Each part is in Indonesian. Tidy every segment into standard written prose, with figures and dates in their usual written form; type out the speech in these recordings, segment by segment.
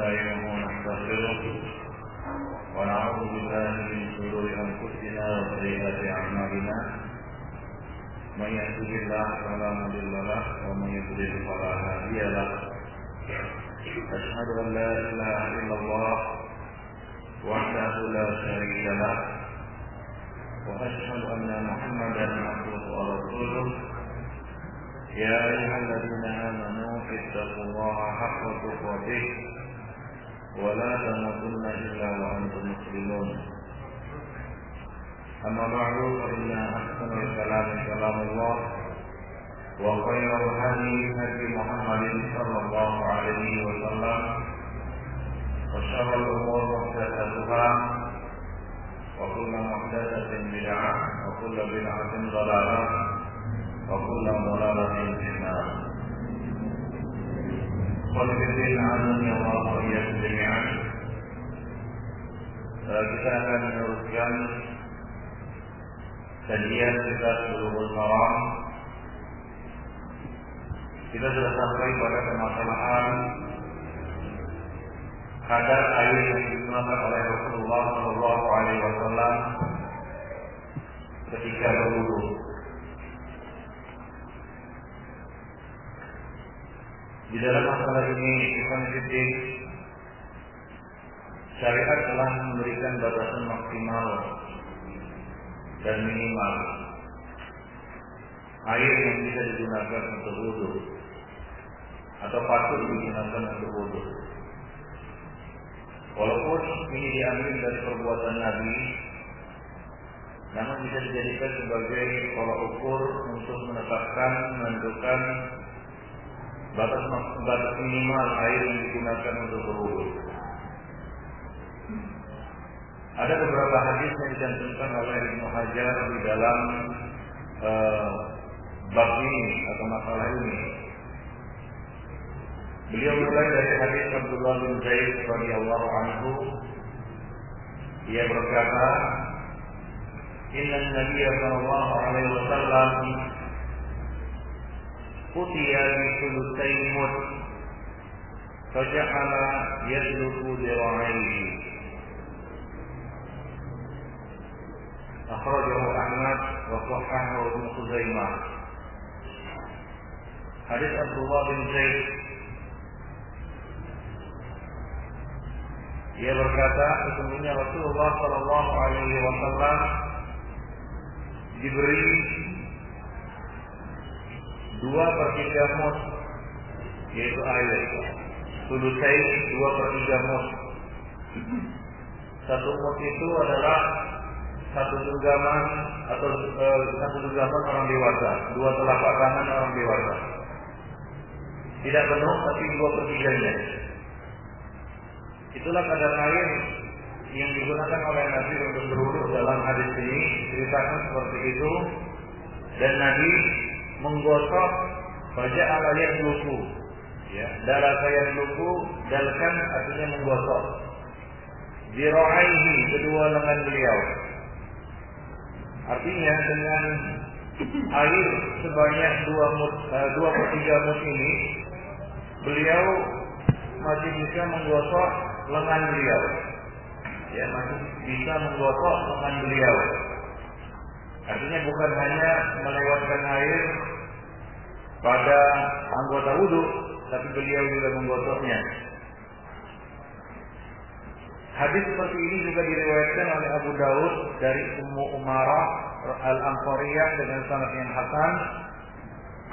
ونستعينه ونستغفره ونعوذ بالله من شرور أنفسنا وسيئات أعمالنا من يهده الله فلا مضل له ومن يضلل فلا هادي له أشهد أن لا إله إلا الله وحده لا شريك له وأشهد أن محمدا عبده ورسوله يا أيها الذين آمنوا اتقوا الله حق تقاته ولا تموتن إلا وأنتم مسلمون أما بعد فإن أحسن الكلام كلام الله وخير الهدي هدي محمد صلى الله عليه وسلم وشر الأمور محدثاتها وكل محدثة بدعة وكل بدعة ضلالة وكل ضلالة في النار. Qul a'udzu Allah wa iyyakum jami'an. Kita akan meneruskan kajian kita Bulughul Maram. Kita sudah sampai pada permasalahan kadar air yang digunakan oleh Rasulullah Shallallahu Alaihi Wasallam ketika berwudu. Di dalam masalah ini, syariat telah memberikan batasan maksimal dan minimal air yang bisa digunakan untuk wudu atau patut digunakan untuk wudu. Walaupun ini diambil dari perbuatan Nabi, namun bisa dijadikan sebagai tolak ukur untuk menentukan batas minimal air yang digunakan untuk berwudu. Ada beberapa hadis yang dicantumkan oleh Ibnu Hajar di dalam bab ini atau masalah ini. Beliau mulai dari hadis Abdullah bin Zaid radhiyallahu anhu. Ia berkata, "Inna Nabiyya sallallahu alaihi wasallam utiya bi thulutsay mud faja'ala yadluku dira'aihi." Akhrajahu Ahmad wa sahahahu Ibnu Khuzaimah. Hadis Abdullah bin Zaid, ia berkata, sesungguhnya Rasulullah Shallallahu Alaihi Wasallam diberi 2/3 mud, yaitu air. Thulutsai 2/3 mud. Satu mud itu adalah satu genggaman atau satu genggaman orang dewasa, 2 telapak tangan orang dewasa. Tidak penuh, tapi 2/3-nya. Itulah kadar air yang digunakan oleh Nabi untuk berwudu. Dalam hadis ini ceritakan seperti itu, dan Nabi menggosok baca alayat luku, ya, darah saya luku, dalkan artinya menggosok. Dira'aihi, kedua lengan beliau. Artinya dengan air sebanyak 2/3 mud ini, beliau masih bisa menggosok lengan beliau, ya, masih bisa menggosok lengan beliau. Artinya bukan hanya melewatkan air pada anggota wudu, tapi beliau juga menggosoknya. Hadis seperti ini juga diriwayatkan oleh Abu Daud dari Ummu Umarah Al-Anqariyah dengan sanad yang hasan.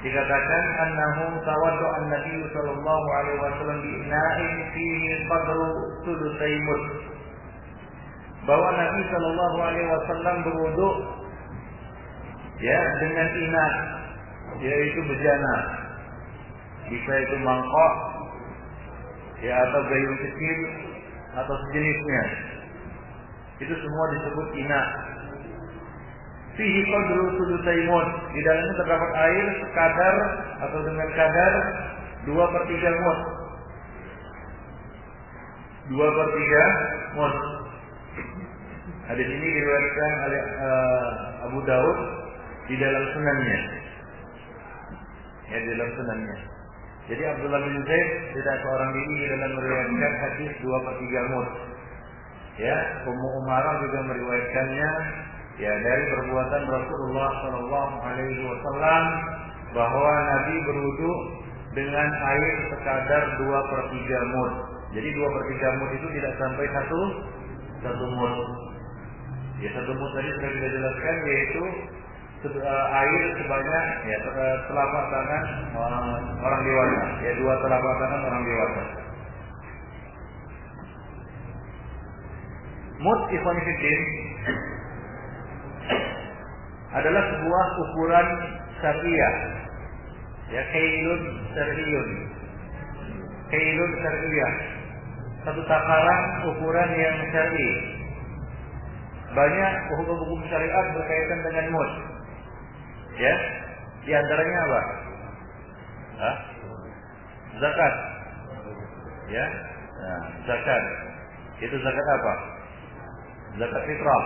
Dikatakan annahu tawaddu an-nabiy sallallahu alaihi wasallam bi ina'in fihi qadru thulutsay mud. Bahwa Nabi sallallahu alaihi wasallam berwudu, ya, dengan ina, yaitu bejana. Bisa itu mangkok, ya, atau gayung kecil atau sejenisnya. Itu semua disebut ina. Fihi qadru thulutsay mud. Di dalamnya terdapat air sekadar atau dengan kadar 2/3 mud. 2/3 mud. Hadis ini diriwayatkan oleh Abu Daud di dalam sunannya. Ya, di dalam sunannya. Jadi Abdullah bin Zaid tidak seorang diri dalam meriwayatkan hadis 2/3 mud. Ya, Ummu Umarah juga meriwayatkannya ya dari perbuatan Rasulullah Shallallahu Alaihi Wasallam bahwa Nabi berwudu dengan air sekadar 2/3 mud. Jadi 2/3 mud itu tidak sampai satu mud. Ya, satu mud tadi sudah kita jelaskan, yaitu air sebanyak ya telapak tangan orang dewasa, ya 2 telapak tangan orang dewasa. Mud ikhwan fillah adalah sebuah ukuran syariah. Ya, kailun syariah. Satu takaran ukuran yang syar'i. Banyak hukum-hukum syariat berkaitan dengan mud. Ya, di antaranya apa? Zakat. Ya, nah, zakat. Itu zakat apa? Zakat fitrah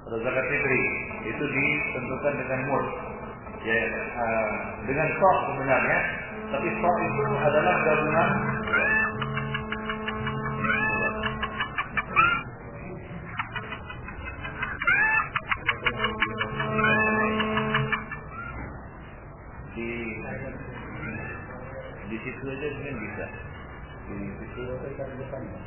atau zakat fitri. Itu ditentukan dengan mud. Ya, dengan sok sebenarnya, tapi sok itu adalah gabungan. Di situ aja mungkin bisa. Di situ apa ikan depannya?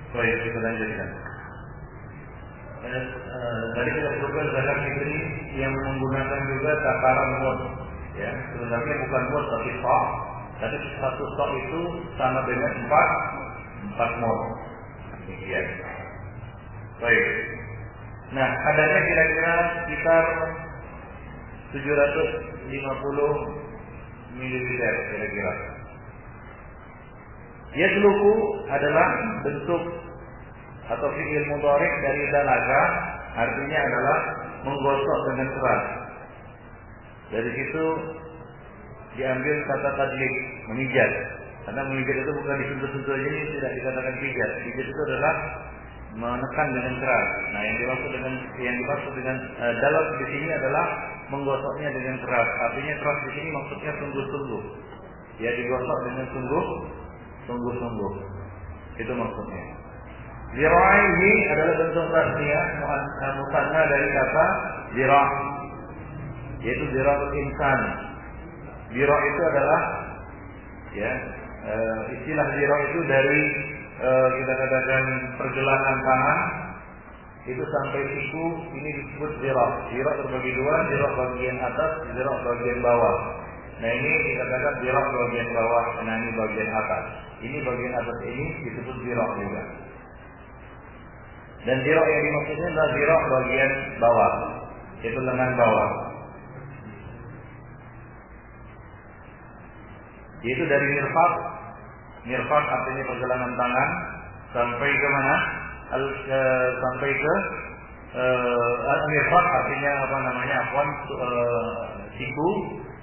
Baik, kita lanjutkan. Tadi kita sebutkan zakat fitri yang menggunakan juga takaran mud. Ya, sebenarnya bukan mud tapi sok. Tapi satu sok itu sama dengan 4 mud. Demikian. Baik. Nah, kadarnya kira-kira sekitar 750 ml kira-kira. Yadluku adalah bentuk atau fi'il mudhari' dari dalaga, artinya adalah menggosok dengan keras. Dari situ diambil kata tadlik, memijat. Karena memijat itu bukan disentuh-sentuh aja, ini tidak dikatakan pijat. Pijat itu adalah menekan dengan keras. Nah, yang dimaksud dengan dalam di sini adalah menggosoknya dengan keras. Artinya keras di sini maksudnya sungguh-sungguh. Ya, digosok dengan sungguh-sungguh. Itu maksudnya. Zira'ihi adalah bentuk tasniyah musanna dari kata zira', yaitu zira'ul insan. Zira' itu adalah ya istilah zira' itu dari kita katakan pergelangan tangan itu sampai siku, ini disebut zira'. Zira' terbagi dua, zira' bagian atas, zira' bagian bawah. Nah, ini dikatakan zira' bagian bawah, nah ini bagian atas. Ini bagian atas ini disebut zira' juga. Dan zira' yang dimaksudnya adalah zira' bagian bawah, itu lengan bawah. Yaitu dari mirfaq artinya pergelangan tangan sampai ke mana? Sampai ke mirfaq artinya apa namanya? Siku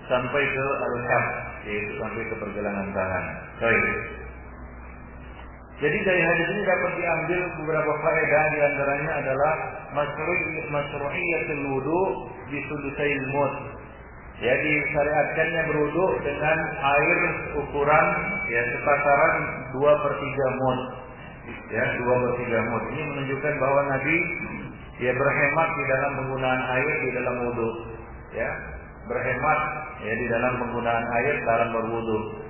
sampai ke al-kaf, yaitu sampai ke pergelangan tangan. Baik. Jadi dari hadis ini dapat diambil beberapa faedah, di antaranya adalah masyru'iyyatul wudu bi sudusail mud. Ya, disyariatkannya berwudu dengan air ukuran ya setakaran 2/3 mud. Ya, 2/3 mud. Ini menunjukkan bahwa Nabi ya berhemat di dalam penggunaan air di dalam wudu. Ya, berhemat ya di dalam penggunaan air dalam berwudu.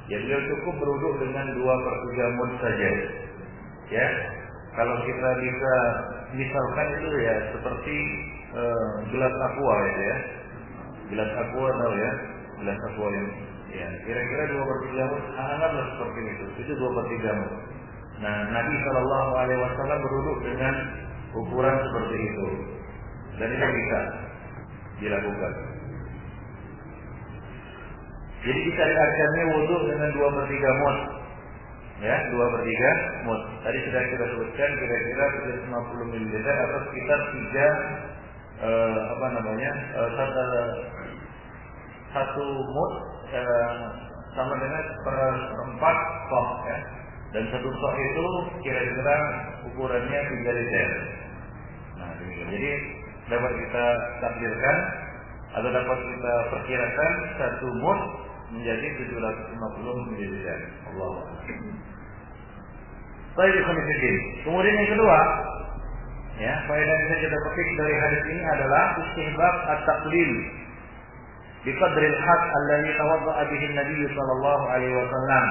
Ya, beliau cukup berwudu dengan 2/3 mud saja. Ya, kalau kita bisa misalkan itu ya seperti gelas aqua itu ya. Gelas aqua tahu ya, gelas aqua yang ya kira-kira 2/3 mud, anggaplah seperti itu. Itu 2/3 mud. Nah, Nabi Shallallahu Alaihi Wasallam berwudu dengan ukuran seperti itu, dan itu bisa dilakukan. Jadi disyariatkannya wudu dengan 2/3 mud. Ya, 2/3 mud. Tadi sudah kita sebutkan kira-kira 50 ml atau sekitar 1 mud sama dengan seperempat sok ya. Dan 1 sok itu kira-kira ukurannya 3 liter. Nah, demikian. Jadi dapat kita takdirkan atau dapat kita perkirakan 1 mud menjadi 750 ml. Allah. Baik, kemudian yang kedua, ya, faedah yang bisa kita petik dari hadis ini adalah istihbab at-taqlil bi qadri al-had alladhi tawadda'a bihi Nabi sallallahu alaihi wasallam.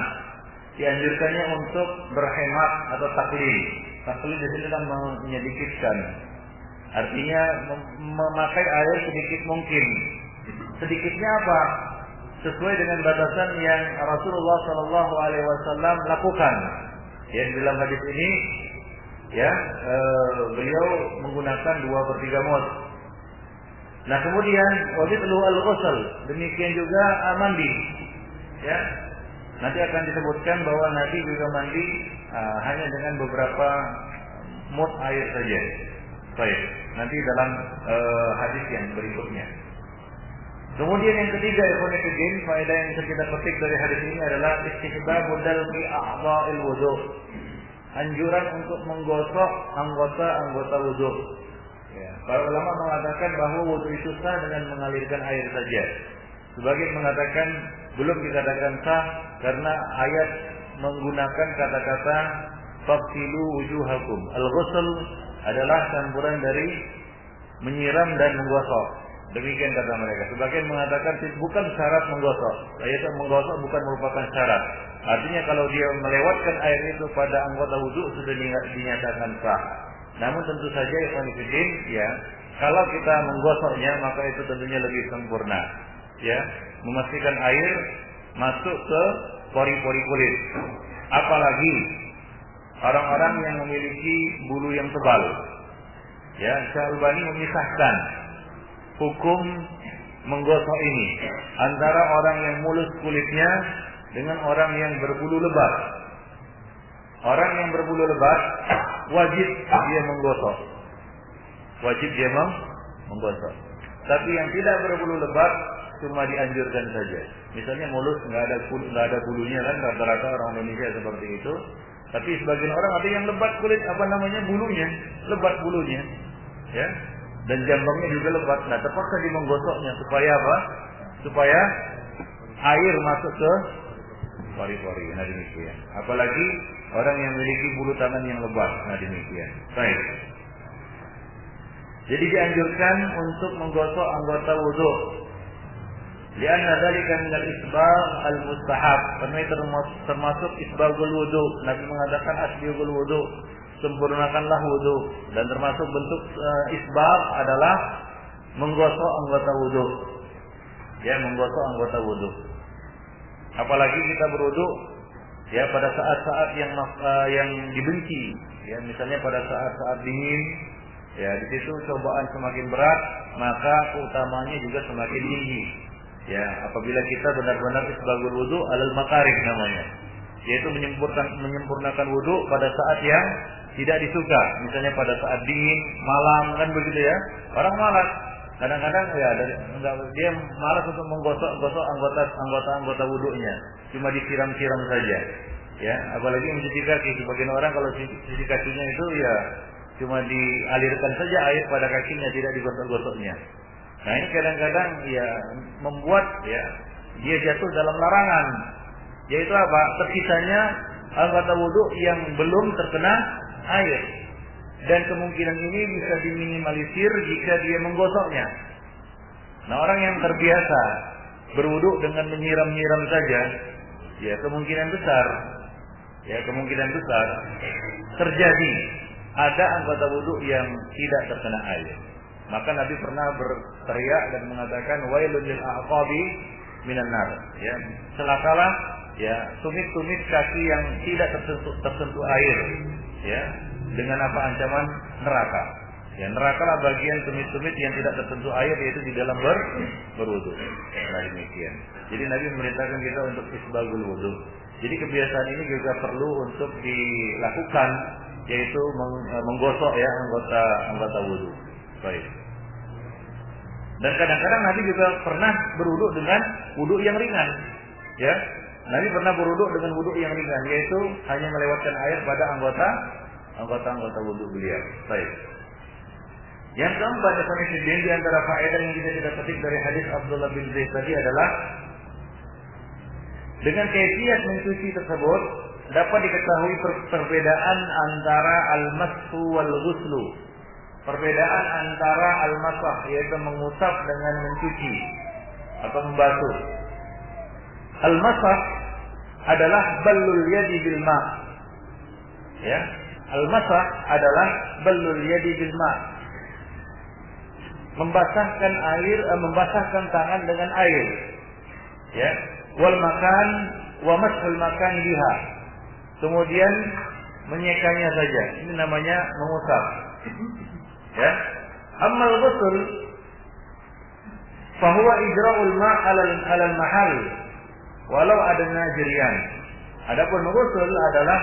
Dianjurkannya untuk berhemat atau taklil. Taklil di sini kan menyedikitkan. Artinya memakai air sedikit mungkin. Sedikitnya apa? Sesuai dengan batasan yang Rasulullah sallallahu alaihi wasallam lakukan. Ya, dalam hadis ini ya, beliau menggunakan 2/3 mud. Nah, kemudian wajibul al-ghusl, demikian juga mandi. Ya. Nanti akan disebutkan bahwa Nabi juga mandi hanya dengan beberapa mud air saja. Baik, nanti dalam hadis yang berikutnya. Kemudian yang ketiga, faedah yang bisa kita petik dari hadis ini adalah istihbabul dalqi a'dha'il wudu. Anjuran untuk menggosok anggota wudu. Ya, para ulama mengatakan bahwa wudu itu sah dengan mengalirkan air saja. Sebagian mengatakan belum dikatakan sah karena ayat menggunakan kata-kata faqtilu wujuhakum. Al-ghusl adalah campuran dari menyiram dan menggosok. Demikian kata mereka. Sebagian mengatakan bukan syarat menggosok. Ayat menggosok bukan merupakan syarat. Artinya kalau dia melewatkan air itu pada anggota wudu sudah dinyatakan sah. Namun tentu saja ikhwan-fillah, ya, kalau kita menggosoknya maka itu tentunya lebih sempurna. Ya, memastikan air masuk ke pori-pori kulit. Apalagi orang-orang yang memiliki bulu yang tebal. Ya, Syalbani memisahkan hukum menggosok ini antara orang yang mulus kulitnya dengan orang yang berbulu lebat. Orang yang berbulu lebat wajib dia menggosok. Wajib dia menggosok. Tapi yang tidak berbulu lebat cuma dianjurkan saja. Misalnya mulus nggak ada bulunya kan, rata-rata orang Indonesia seperti itu. Tapi sebagian orang ada yang lebat kulit, bulunya, lebat bulunya. Ya. Dan jambangnya juga lebat. Nah, terpaksa dimenggosoknya supaya apa? Supaya air masuk ke pori-pori. Nah, demikian. Apalagi orang yang memiliki bulu tangan yang lebat. Nah, demikian. Baik. Jadi dianjurkan untuk menggosok anggota wudu. Lianna dzalika minal isbagh al-mustahab. Karena itu termasuk isbaghul wudu. Nabi mengatakan asbighul wudu. Sempurnakanlah wudu, dan termasuk bentuk isbagh adalah menggosok anggota wudu. Ya, menggosok anggota wudu. Apalagi kita berwudu ya pada saat-saat yang dibenci, ya, misalnya pada saat-saat dingin, ya, di situ cobaan semakin berat, maka keutamanya juga semakin tinggi. Ya, apabila kita benar-benar isbaghul wudu alal makarih namanya, yaitu menyempurnakan wudu pada saat yang tidak disuka, misalnya pada saat dingin, malam, kan begitu ya. Orang malas, kadang-kadang ya dia malas untuk menggosok anggota wudunya, cuma disiram-siram saja. Ya, apalagi mencuci kaki, sebagian orang kalau cuci kakinya itu ya cuma dialirkan saja air pada kakinya, tidak digosok-gosoknya. Nah, ini kadang-kadang ya membuat ya dia jatuh dalam larangan, yaitu apa? Tersisanya anggota wudu yang belum terkena air, dan kemungkinan ini bisa diminimalisir jika dia menggosoknya. Nah, orang yang terbiasa berwudu dengan menyiram-nyiram saja, ya kemungkinan besar terjadi ada anggota wudu yang tidak terkena air. Maka Nabi pernah berteriak dan mengatakan wailul lil a'qabi minan nar. Ya, celakalah ya tumit-tumit kaki yang tidak tersentuh air. Ya, dengan apa ancaman neraka. Ya, neraka lah bagian tumit-tumit yang tidak tersentuh air, yaitu di dalam berwudu. Nah, demikian. Jadi Nabi memerintahkan kita untuk isbaghul wudu, Jadi kebiasaan ini juga perlu untuk dilakukan, yaitu menggosok ya anggota wudu. Baik. Dan kadang-kadang Nabi juga pernah berwudu dengan wudu yang ringan. Ya. Nabi pernah berwudu dengan wudu yang ringan, yaitu hanya melewatkan air pada anggota wudu beliau. Baik. Yang keempat, di antara faedah yang kita petik dari hadis Abdullah bin Zaid tadi adalah dengan kaifiat mencuci tersebut dapat diketahui perbedaan antara al-mashu wal ghuslu. Perbedaan antara al-masah yaitu mengusap dengan mencuci atau membasuh. Al-masah adalah ballul yadi bil ma'. Ya. Al-masah adalah ballul yadi bil ma'. Membasahkan tangan dengan air. Ya. Wal makan wa mashul makan biha. Kemudian menyekanya saja. Ini namanya mengusap. Ya. Ammal ghusl fa huwa ijra'ul ma' 'alal mahal walau adna jirian. Adapun ghusl adalah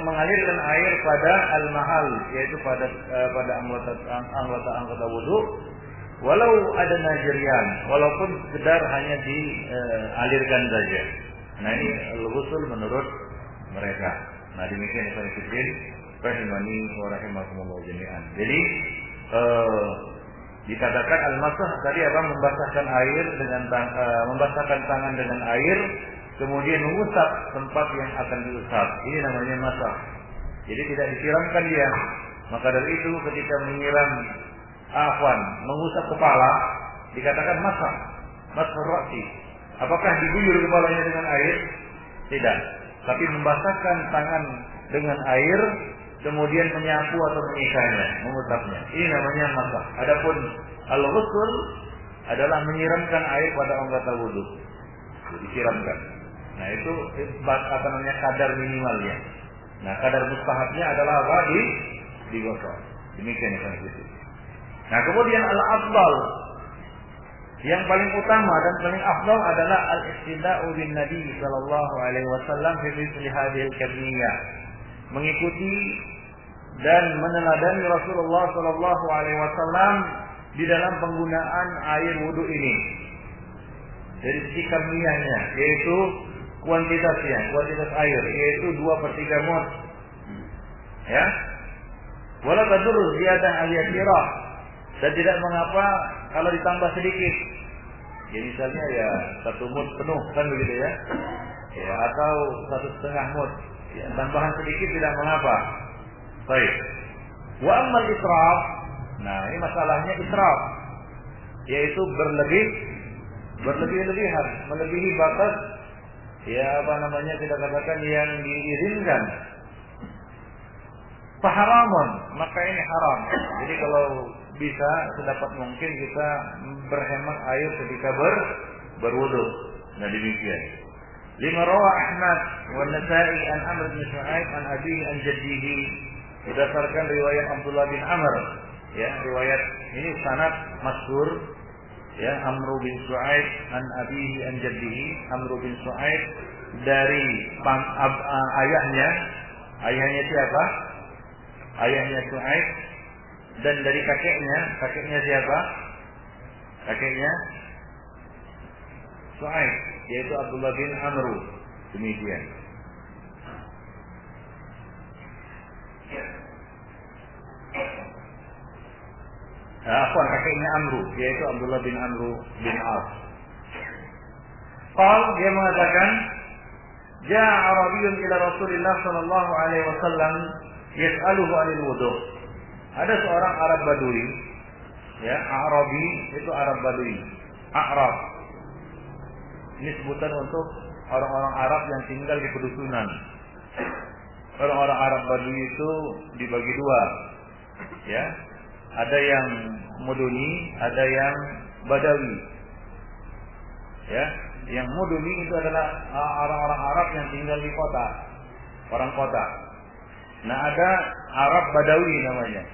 mengalirkan air pada al-mahal, yaitu pada anggota wudu, walau adna jirian, walaupun sekedar hanya dialirkan saja. Nah, ini al-ghusl menurut mereka. Nah, demikian ikhwan fillah rahimani wa rahimakumullah jami'an. Jadi dikatakan al-masah tadi apa? Membasahkan tangan dengan air, kemudian mengusap tempat yang akan diusap. Ini namanya masah. Jadi tidak disiramkan dia. Maka dari itu ketika mengusap kepala dikatakan masah ra'si. Apakah diguyur kepalanya dengan air? Tidak. Tapi membasahkan tangan dengan air, kemudian menyapu atau menyikanya, mengusapnya. Ini namanya masah. Adapun al-ghusl adalah menyiramkan air pada anggota wudu. Disiramkan. Nah, itu kadar minimalnya. Nah, kadar mustahabnya adalah apa? Digosok. Demikian yang itu. Nah, kemudian al-afdal, yang paling utama dan paling afdal adalah al-iqtida'u bin Nabi sallallahu alaihi wasallam fi mithli hadhil kamiyah. Mengikuti dan meneladani Rasulullah sallallahu alaihi wasallam di dalam penggunaan air wudu ini. Dari sisi kamiyahnya, yaitu kuantitas air, yaitu 2/3 mud. Ya. Wala tadurru ziyadah al-yasirah. Dan tidak mengapa kalau ditambah sedikit. Ya misalnya ya 1 mud penuh kan begitu ya. Ya, atau 1,5 mud. Ya, tambahan sedikit tidak mengapa. Baik. Wa ammal israf. Nah, ini masalahnya israf. Yaitu berlebih-lebihan, melebihi batas kita katakan yang diizinkan. Faharamun, maka ini haram. Jadi kalau bisa sedapat mungkin kita berhemat air ketika berwudu. Nah, demikian. Lima rawa Ahmad wa Nasa'i an Amr bin Shu'aib an abihi an jaddihi, berdasarkan riwayat Abdullah bin Amr. Ya, riwayat ini sanad masyhur. Ya, Amr bin Shu'aib an abihi an jaddihi. Amr bin Shu'aib dari ayahnya siapa? Ayahnya Shu'aib, dan dari kakeknya siapa? Kakeknya Shu'aib, yaitu Abdullah bin Amr. Demikian. Kakeknya Amr, yaitu Abdullah bin Amr bin As. Dia mengatakan, Ja'a Arabiyyun ila Rasulillah sallallahu alaihi wasallam yas'aluhu 'anil wudu'. Ada seorang Arab Badui, ya, Arabi itu Arab Badui. A'rab. Ini sebutan untuk orang-orang Arab yang tinggal di pedusunan. Orang-orang Arab Badui itu dibagi dua. Ya. Ada yang Muduni, ada yang Badawi. Ya, yang Muduni itu adalah orang-orang Arab yang tinggal di kota, orang kota. Nah, ada Arab Badawi namanya,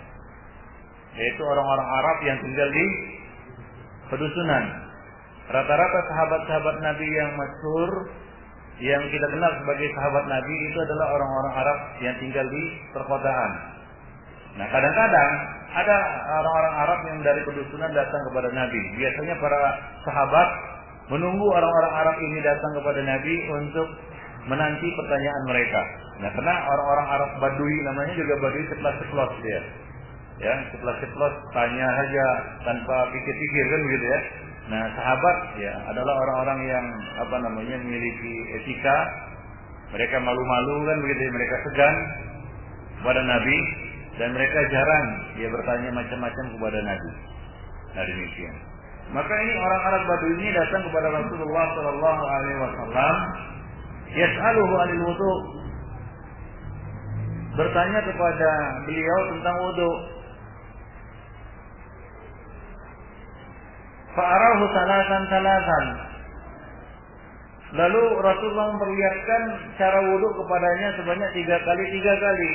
yaitu orang-orang Arab yang tinggal di pedusunan. Rata-rata sahabat-sahabat Nabi yang masyhur yang kita kenal sebagai sahabat Nabi itu adalah orang-orang Arab yang tinggal di perkotaan. Nah, kadang-kadang ada orang-orang Arab yang dari pedusunan datang kepada Nabi. Biasanya para sahabat menunggu orang-orang Arab ini datang kepada Nabi untuk menanti pertanyaan mereka. Nah, karena orang-orang Arab Badui, namanya juga Badui, ceplas-ceplos dia. Ya, ceplas-ceplos, tanya aja tanpa pikir-pikir kan begitu ya. Nah, sahabat ya adalah orang-orang yang memiliki etika. Mereka malu-malu kan begitu, mereka segan kepada Nabi dan mereka jarang dia bertanya macam-macam kepada Nabi. Nah, demikian. Maka ini orang Arab Badui ini datang kepada Rasulullah sallallahu alaihi wasallam, yas'aluhu 'anil wudu. Bertanya kepada beliau tentang wudu. Fa'arahu salasan. Lalu Rasulullah memperlihatkan cara wudu kepadanya sebanyak 3 kali.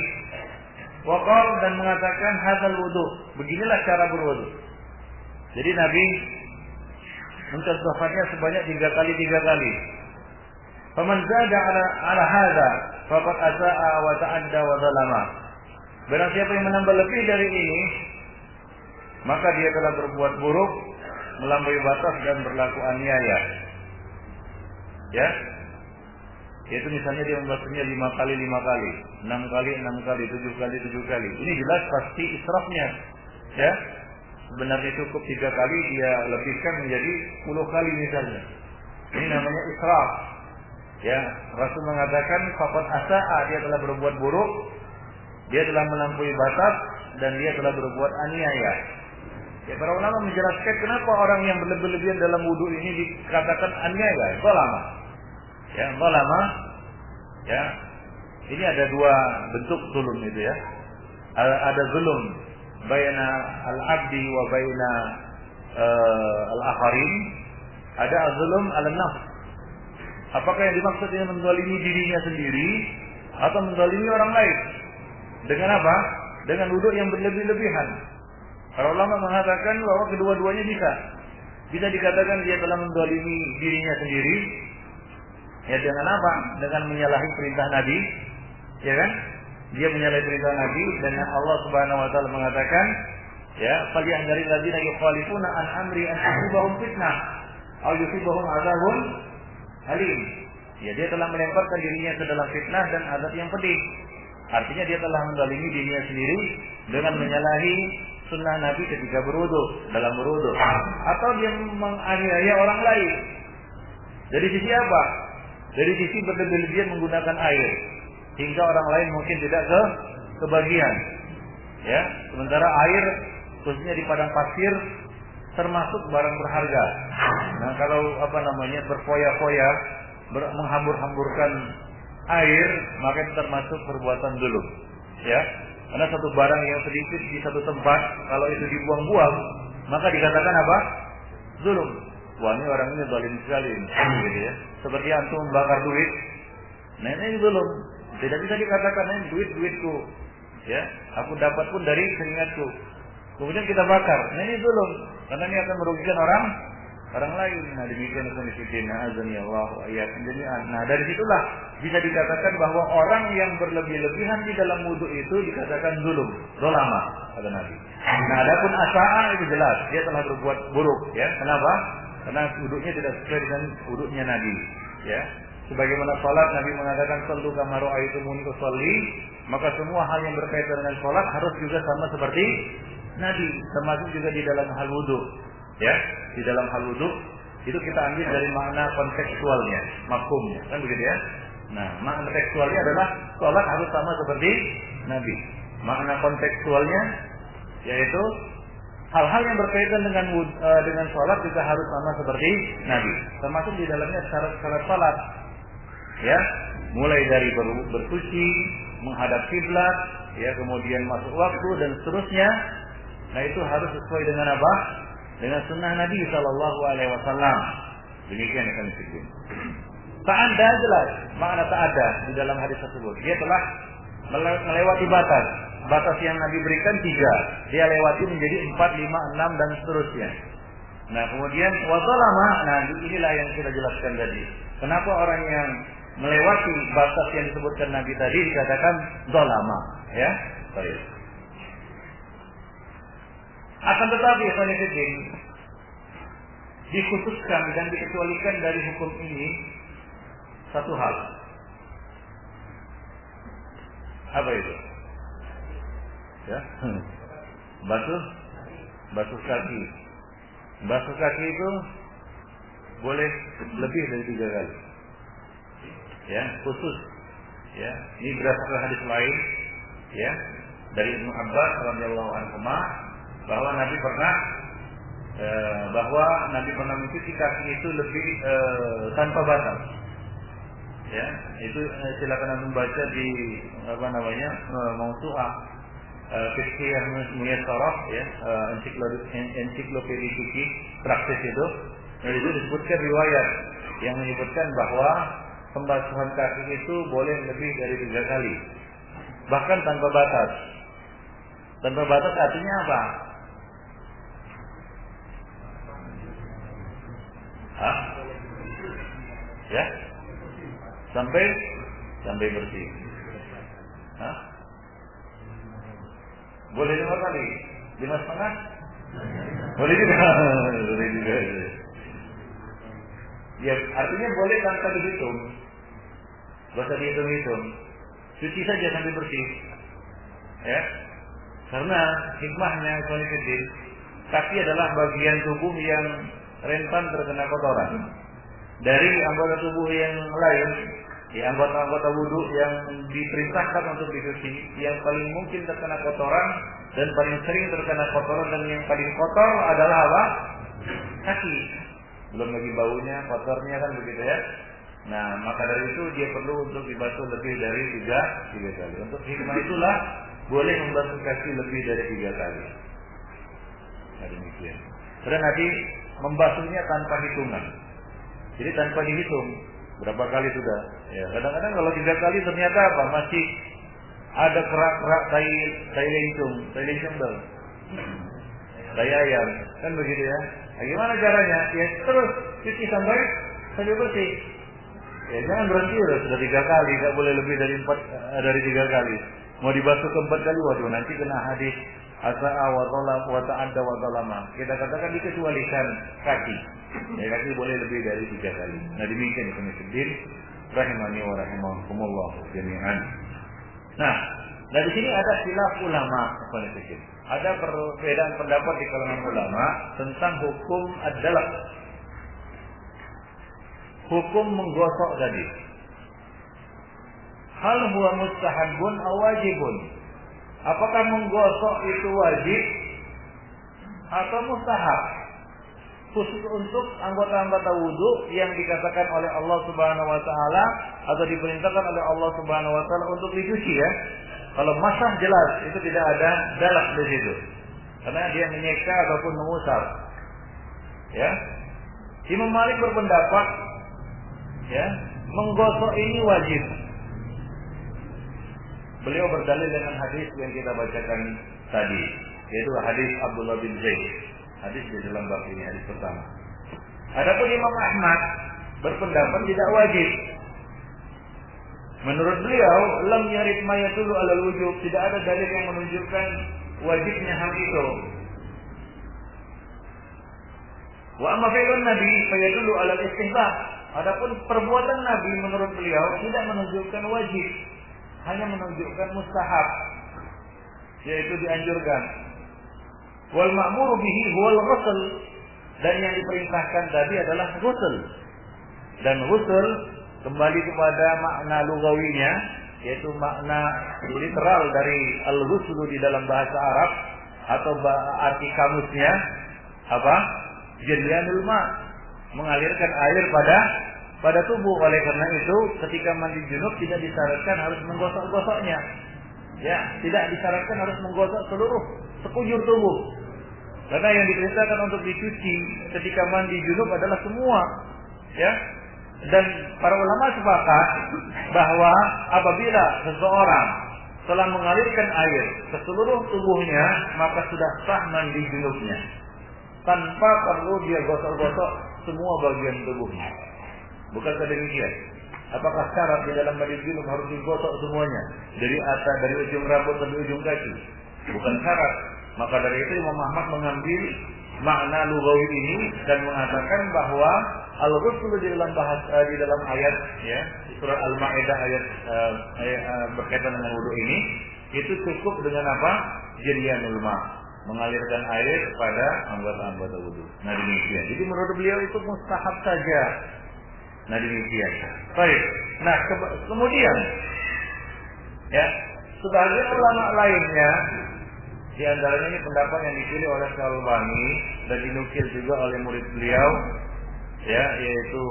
Waqal dan mengatakan hadzal wudu. Beginilah cara berwudu. Jadi Nabi mencontohkannya sebanyak 3 kali. Faman zada ala hadza faqad asaa wa ta'adda wa zalama. Barang siapa yang menambah lebih dari ini, maka dia telah berbuat buruk, melampaui batas dan berlaku aniaya. Ya. Yaitu misalnya dia membasuhnya 5 kali, 6 kali, 7 kali. Ini jelas pasti israfnya. Ya. Sebenarnya cukup 3 kali, dia lebihkan menjadi 10 kali misalnya. Ini namanya israf. Ya, Rasul mengatakan faqad asaa, dia telah berbuat buruk, dia telah melampaui batas dan dia telah berbuat aniaya. Ya, para ulama menjelaskan kenapa orang yang berlebihan dalam wudu ini dikatakan aniaya, zalama. Ya, zalama. Ya. Ini ada 2 bentuk zulum itu ya. Ada zulum baina al-'abdi wa baina al-akharin. Ada zulum al-nafs. Apakah yang dimaksud dengan menzalimi dirinya sendiri atau menzalimi orang lain? Dengan apa? Dengan wudu yang berlebih-lebihan. Para ulama mengatakan bahwa kedua-duanya bisa. Bisa dikatakan dia telah menzalimi dirinya sendiri. Ya, dengan apa? Dengan menyalahi perintah Nabi. Ya kan? Dia menyalahi perintah Nabi dan Allah Subhanahu wa taala mengatakan, ya, falyahdharil ladzina yukhalifuna an amri an tusibahum fitnah aw yusibahum adzabun alim. Ya, dia telah melemparkan dirinya ke dalam fitnah dan azab yang pedih. Artinya dia telah menzalimi dirinya sendiri dengan menyalahi sunnah Nabi ketika dalam berwudu. Atau dia menganiaya orang lain. Dari sisi apa? Dari sisi berlebihan menggunakan air hingga orang lain mungkin tidak kebagian. Ya, sementara air khususnya di padang pasir termasuk barang berharga. Nah, kalau berfoya-foya, menghambur-hamburkan air, maka itu termasuk perbuatan zulum. Ya, karena satu barang yang sedikit di satu tempat, kalau itu dibuang-buang, maka dikatakan apa? Zulum. Wah, ini orang ini zalim sekali, gitu ya. Seperti antum membakar duit, nah ini zulum. Tidak bisa dikatakan ini duitku, ya. Aku dapat pun dari keringatku. Kemudian kita bakar, nah ini zulum, karena ini akan merugikan orang lain. Nah, demikian konfidina azani Allah wa iyyakum jami'an. Nah, dari situlah bisa dikatakan bahwa orang yang berlebih-lebihan di dalam wudu itu dikatakan zulum, zalama, kata Nabi. Nah, adapun asaa itu jelas dia telah berbuat buruk, ya. Kenapa? Karena wudunya tidak sesuai dengan wudunya Nabi, ya. Sebagaimana salat Nabi mengatakan sallu kama ra'aitumuni usolli, maka semua hal yang berkaitan dengan salat harus juga sama seperti Nabi, termasuk juga di dalam hal wudu. Ya, di dalam hal wudu itu kita ambil dari makna kontekstualnya, mafhumnya, kan begitu ya. Nah, makna tekstualnya adalah salat harus sama seperti Nabi. Makna kontekstualnya yaitu hal-hal yang berkaitan dengan salat juga harus sama seperti Nabi. Termasuk di dalamnya syarat salat. Ya, mulai dari bersuci, menghadap kiblat, ya, kemudian masuk waktu dan seterusnya. Nah, itu harus sesuai dengan apa? Dengan sunnah Nabi Sallallahu Alaihi Wasallam. Demikian akan disebut. Ta'adda jelas makna ta'adda di dalam hadis tersebut. Dia telah melewati batas. Batas yang Nabi berikan 3, dia lewati menjadi 4, 5, 6 dan seterusnya. Nah, kemudian wazalama. Nah, inilah yang kita jelaskan tadi. Kenapa orang yang melewati batas yang disebutkan Nabi tadi dikatakan zalama, ya. Baik. Akan tetapi ikhwanifiddin, dikhususkan dan dikecualikan dari hukum ini satu hal. Apa itu? Ya, basuh kaki. Basuh kaki itu boleh lebih dari 3 kali. Ya, khusus. Ya, ini berdasarkan hadis lain, ya, dari Ibnu Abbas radhiyallahu anhu bahwa Nabi pernah mencuci kaki itu lebih tanpa batas. Ya, itu silakan Anda baca di Mausu'ah Fiqh Muyassarah, ya, ensiklopedia fikih praktis itu. Dan itu disebutkan riwayat yang menyebutkan bahwa pembasuhan kaki itu boleh lebih dari 3 kali, bahkan tanpa batas. Tanpa batas artinya apa? Hah? Ya? Sampai bersih. Hah? Boleh 5 kali? 5,5? Boleh juga. Boleh juga. Ya, artinya boleh tanpa dihitung. Gak usah dihitung-hitung. Cuci saja sampai bersih. Ya. Karena hikmahnya kaki adalah bagian tubuh yang rentan terkena kotoran. Dari anggota tubuh yang lain, ya, anggota-anggota wudu yang diperintahkan untuk dicuci, yang paling mungkin terkena kotoran dan paling sering terkena kotoran dan yang paling kotor adalah apa? Kaki. Belum lagi baunya, kotornya kan begitu ya. Nah, maka dari itu dia perlu untuk dibasuh lebih dari 3 kali. Untuk hikmah itulah boleh membasuh kaki lebih dari 3 kali. Nah, demikian. Dan nanti membasuhnya tanpa hitungan. Jadi tanpa dihitung berapa kali sudah. Ya, kadang-kadang kalau 3 kali ternyata apa? Masih ada kerak-kerak tai lencung dong. Tai ayam, kan begitu ya. Nah, gimana caranya? Ya terus cuci sampai bersih. Ya jangan berhenti sudah 3 kali, tidak boleh lebih dari 3 kali. Mau dibasuh ke 4 kali, waduh nanti kena hadis asa'a wa ta'adda wa zalama. Kita katakan dikecualikan kaki. Ya, kaki boleh lebih dari 3 kali. Nah, demikian itu Muslimin rahimani wa rahimakumullah jami'an. Nah, dari sini ada khilaf ulama, ada perbedaan pendapat di kalangan ulama tentang hukum ad-dalaq. Hukum menggosok tadi. Hal huwa mustahabun aw wajibun? Apakah menggosok itu wajib atau mustahab? Khusus untuk anggota-anggota wudu yang dikatakan oleh Allah Subhanahu wa taala atau diperintahkan oleh Allah Subhanahu wa taala untuk dicuci ya. Kalau masah jelas itu tidak ada dalaq di situ. Karena dia menyeka ataupun mengusap. Ya. Imam Malik berpendapat ya, menggosok ini wajib. Beliau berdalil dengan hadis yang kita bacakan tadi, yaitu hadis Abdullah bin Zaid. Hadis di dalam bab ini, hadis pertama. Adapun Imam Ahmad berpendapat tidak wajib. Menurut beliau, lam yarid ma yadullu alal wujub, tidak ada dalil yang menunjukkan wajibnya hal itu. Wa amma fi'lun nabi fa yadullu alal istihbab. Adapun perbuatan Nabi menurut beliau tidak menunjukkan wajib, hanya menunjukkan mustahab, yaitu dianjurkan. Wal ma'muru bihi huwal ghusl, dan yang diperintahkan tadi adalah ghusl. Dan ghusl kembali kepada makna lugawinya, yaitu makna literal dari al-ghuslu di dalam bahasa Arab atau arti kamusnya apa? Jaryanul ma', mengalirkan air pada tubuh. Oleh karena itu ketika mandi junub tidak disyaratkan harus menggosok-gosoknya. Ya, tidak disyaratkan harus menggosok seluruh sekujur tubuh. Karena yang diperintahkan untuk dicuci ketika mandi junub adalah semua. Ya. Dan para ulama sepakat bahwa apabila seseorang telah mengalirkan air ke seluruh tubuhnya, maka sudah sah mandi junubnya, tanpa perlu dia gosok-gosok semua bagian tubuhnya. Bukankah demikian? Apakah syarat di dalam mandi junub harus digosok semuanya dari atas, dari ujung rambut sampai ujung kaki? Bukan syarat. Maka dari itu Imam Ahmad mengambil makna lughawi ini dan mengatakan bahwa al-ghusl di dalam ayat ya surah Al-Maidah ayat berkaitan dengan wudu ini itu cukup dengan apa? Jiryanul ma, mengalirkan air pada anggota-anggota wudu. Nah demikian. Jadi menurut beliau itu mustahab saja. Nah demikian. Baik. Nah kemudian ya sebagian ulama lainnya di antaranya ini pendapat yang dipilih oleh Syalbani dan dinukil juga oleh murid beliau ya yaitu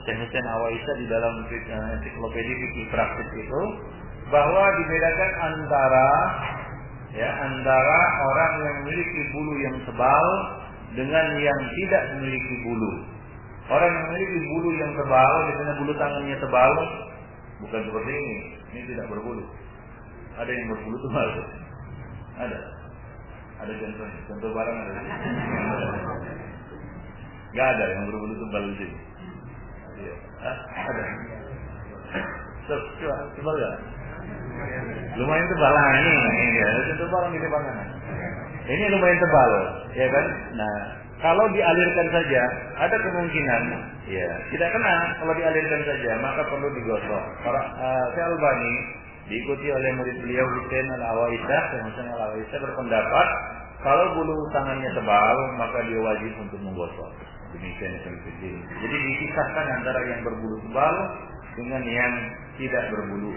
Syekh Hussein Awaisah di dalam ensiklopedia fikih praktis itu bahwa dibedakan antara orang yang memiliki bulu yang tebal dengan yang tidak memiliki bulu. Orang yang memiliki bulu yang tebal, misalnya bulu tangannya tebal, bukan seperti ini tidak berbulu. Ada yang berbulu tebal. Ada contoh barang ada. Gak ada yang berbulu tebal di sini. Ada. Tebal gak? Lumayan tebal lah ini. Contoh barang di depan sana. Ini lumayan tebal, ya kan? Nah, kalau dialirkan saja, ada kemungkinan, ya tidak kena. Kalau dialirkan saja, maka perlu digosok. Syekh Albani diikuti oleh murid beliau Hussein Al-Awaisah, Hussein Al-Awaisah berpendapat kalau bulu tangannya tebal, maka dia wajib untuk menggosok. Demikian seperti ini. Jadi dipisahkan antara yang berbulu tebal dengan yang tidak berbulu.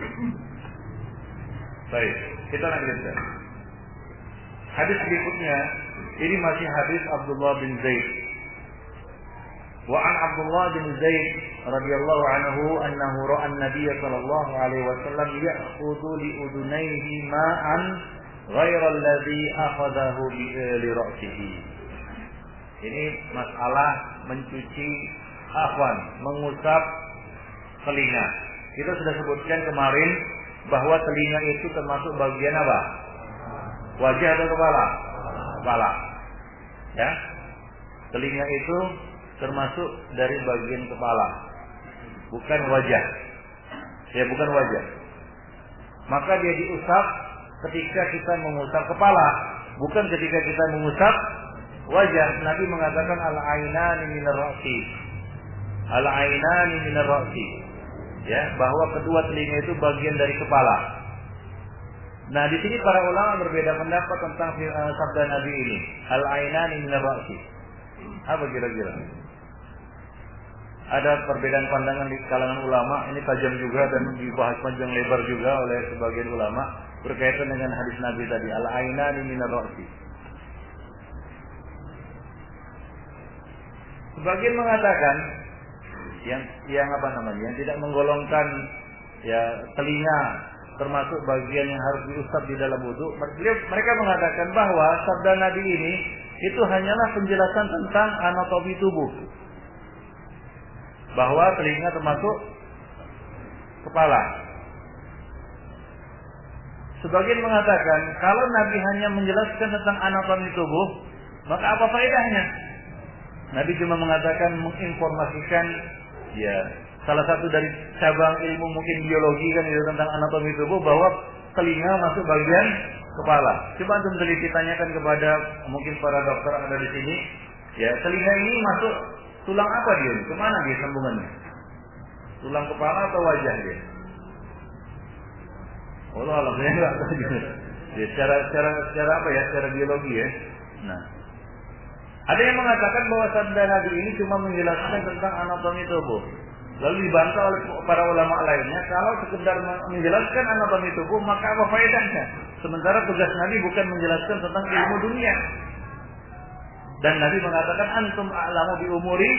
Baik, kita lanjutkan. Hadis berikutnya, ini masih hadis Abdullah bin Zaid. Wa an Abdullah bin Zaid radhiyallahu anhu annahu ra'a an-nabiy sallallahu alaihi wasallam ya'khudhu li udunayhi ma'an ghayra alladhi akhadahu li ra'sihi. Ini masalah mencuci mengusap telinga. Kita sudah sebutkan kemarin bahwa telinga itu termasuk bagian apa? Wajah atau kepala? Kepala. Ya. Telinga itu termasuk dari bagian kepala. Bukan wajah. Ya, bukan wajah. Maka dia diusap ketika kita mengusap kepala, bukan ketika kita mengusap wajah. Nabi mengatakan al-ainani minar ra'si. Al-ainani minar ra'si. Ya, bahwa kedua telinga itu bagian dari kepala. Nah, di sini para ulama berbeda pendapat tentang sabda Nabi ini. Al-ainani minar ra'si. Apa kira-kira? Ada perbedaan pandangan di kalangan ulama. Ini tajam juga dan dibahas panjang lebar juga oleh sebagian ulama berkaitan dengan hadis Nabi tadi. Al-ainani minar ra'si. Sebagian mengatakan yang apa namanya? Yang tidak menggolongkan ya telinga termasuk bagian yang harus diusap di dalam wudu. Mereka mengatakan bahwa sabda Nabi ini itu hanyalah penjelasan tentang anatomi tubuh. Bahwa telinga termasuk kepala. Sebagian mengatakan kalau Nabi hanya menjelaskan tentang anatomi tubuh, maka apa faedahnya? Nabi cuma mengatakan menginformasikan ya salah satu dari cabang ilmu mungkin biologi kan itu tentang anatomi tubuh bahwa telinga masuk bagian kepala. Coba antum teliti tanyakan kepada mungkin para dokter yang ada di sini, ya telinga ini masuk tulang apa dia? Kemana dia sambungannya? Tulang kepala atau wajah dia? Allah Allah, saya nggak tahu juga. Ya, secara apa ya? Secara biologi ya. Nah, ada yang mengatakan bahwa sabda Nabi ini cuma menjelaskan tentang anatomi tubuh. Lalu dibantah oleh para ulama lainnya, kalau sekedar menjelaskan anatomi tubuh, maka apa faedahnya? Sementara tugas Nabi bukan menjelaskan tentang ilmu dunia. Dan Nabi mengatakan antum a'lamu bi umuri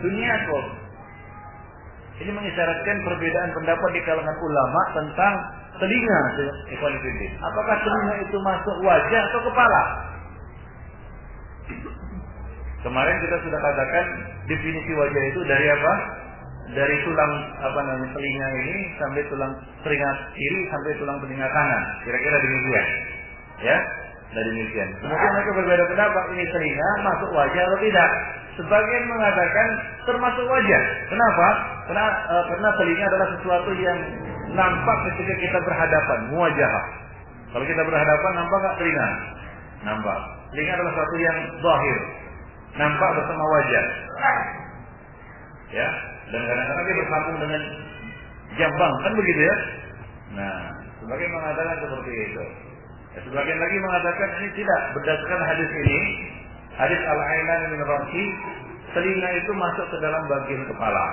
dunyakum. Ini mengisyaratkan perbedaan pendapat di kalangan ulama tentang telinga. Apakah telinga itu masuk wajah atau kepala? Kemarin kita sudah katakan definisi wajah itu dari apa? Dari tulang telinga ini sampai tulang telinga kiri sampai tulang telinga kanan. Kira-kira demikian. Ya, dari demikian. Kemudian mereka berbeda pendapat, ini telinga masuk wajah atau tidak? Sebagian mengatakan termasuk wajah. Kenapa? Karena telinga adalah sesuatu yang nampak ketika kita berhadapan, muwajahah. Kalau kita berhadapan nampak nggak telinga? Nampak. Telinga adalah sesuatu yang zahir, nampak bersama wajah. Ya, dan kadang-kadang dia bersambung dengan jambang, kan begitu ya? Nah, sebagian mengatakan seperti itu. Sebagian lagi mengatakan ini tidak, berdasarkan hadis ini, hadis al-ainan min ra'si, telinga itu masuk ke dalam bagian kepala.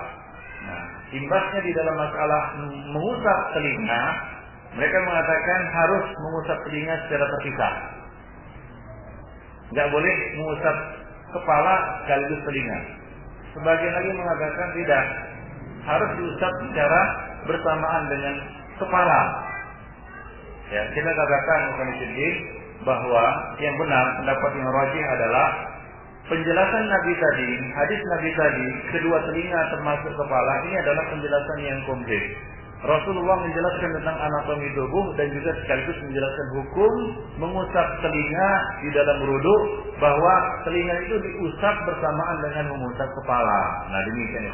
Nah, imbasnya di dalam masalah mengusap telinga, mereka mengatakan harus mengusap telinga secara terpisah. Enggak boleh mengusap kepala sekaligus telinga. Sebagian lagi mengatakan tidak, harus diusap secara bersamaan dengan kepala. Ya, kita katakan bahwa yang benar, pendapat yang rajih adalah penjelasan Nabi tadi, hadis Nabi tadi, kedua telinga termasuk kepala, ini adalah penjelasan yang komplit. Rasulullah menjelaskan tentang anatomi tubuh dan juga sekaligus menjelaskan hukum mengusap telinga di dalam wudu, bahwa telinga itu diusap bersamaan dengan mengusap kepala. Nah, demikian ya.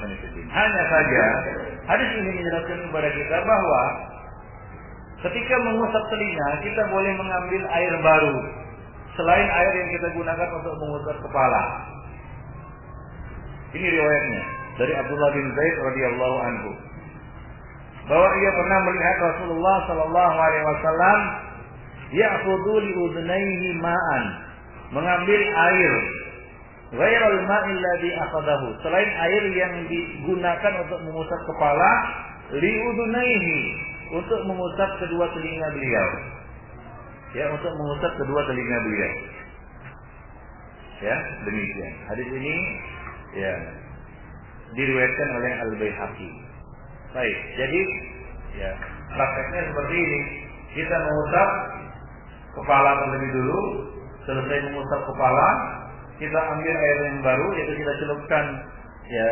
Hanya saja hadis ini menjelaskan kepada kita bahwa ketika mengusap telinga, kita boleh mengambil air baru selain air yang kita gunakan untuk mengusap kepala. Ini riwayatnya dari Abdullah bin Zaid radhiyallahu anhu, bahwa ia pernah melihat Rasulullah sallallahu alaihi wasallam ya'khudhu li udhnayhi ma'an, mengambil air ghairal ma'il ladzi akhadahu, selain air yang digunakan untuk mengusap kepala, li udhnayhi, untuk mengusap kedua telinga beliau. Ya, untuk mengusap kedua telinga beliau. Ya, demikian. Hadis ini ya diriwayatkan oleh Al-Baihaqi. Baik, jadi ya prakteknya seperti ini. Kita mengusap kepala terlebih dulu. Selesai mengusap kepala, kita ambil air yang baru, yaitu kita celupkan, ya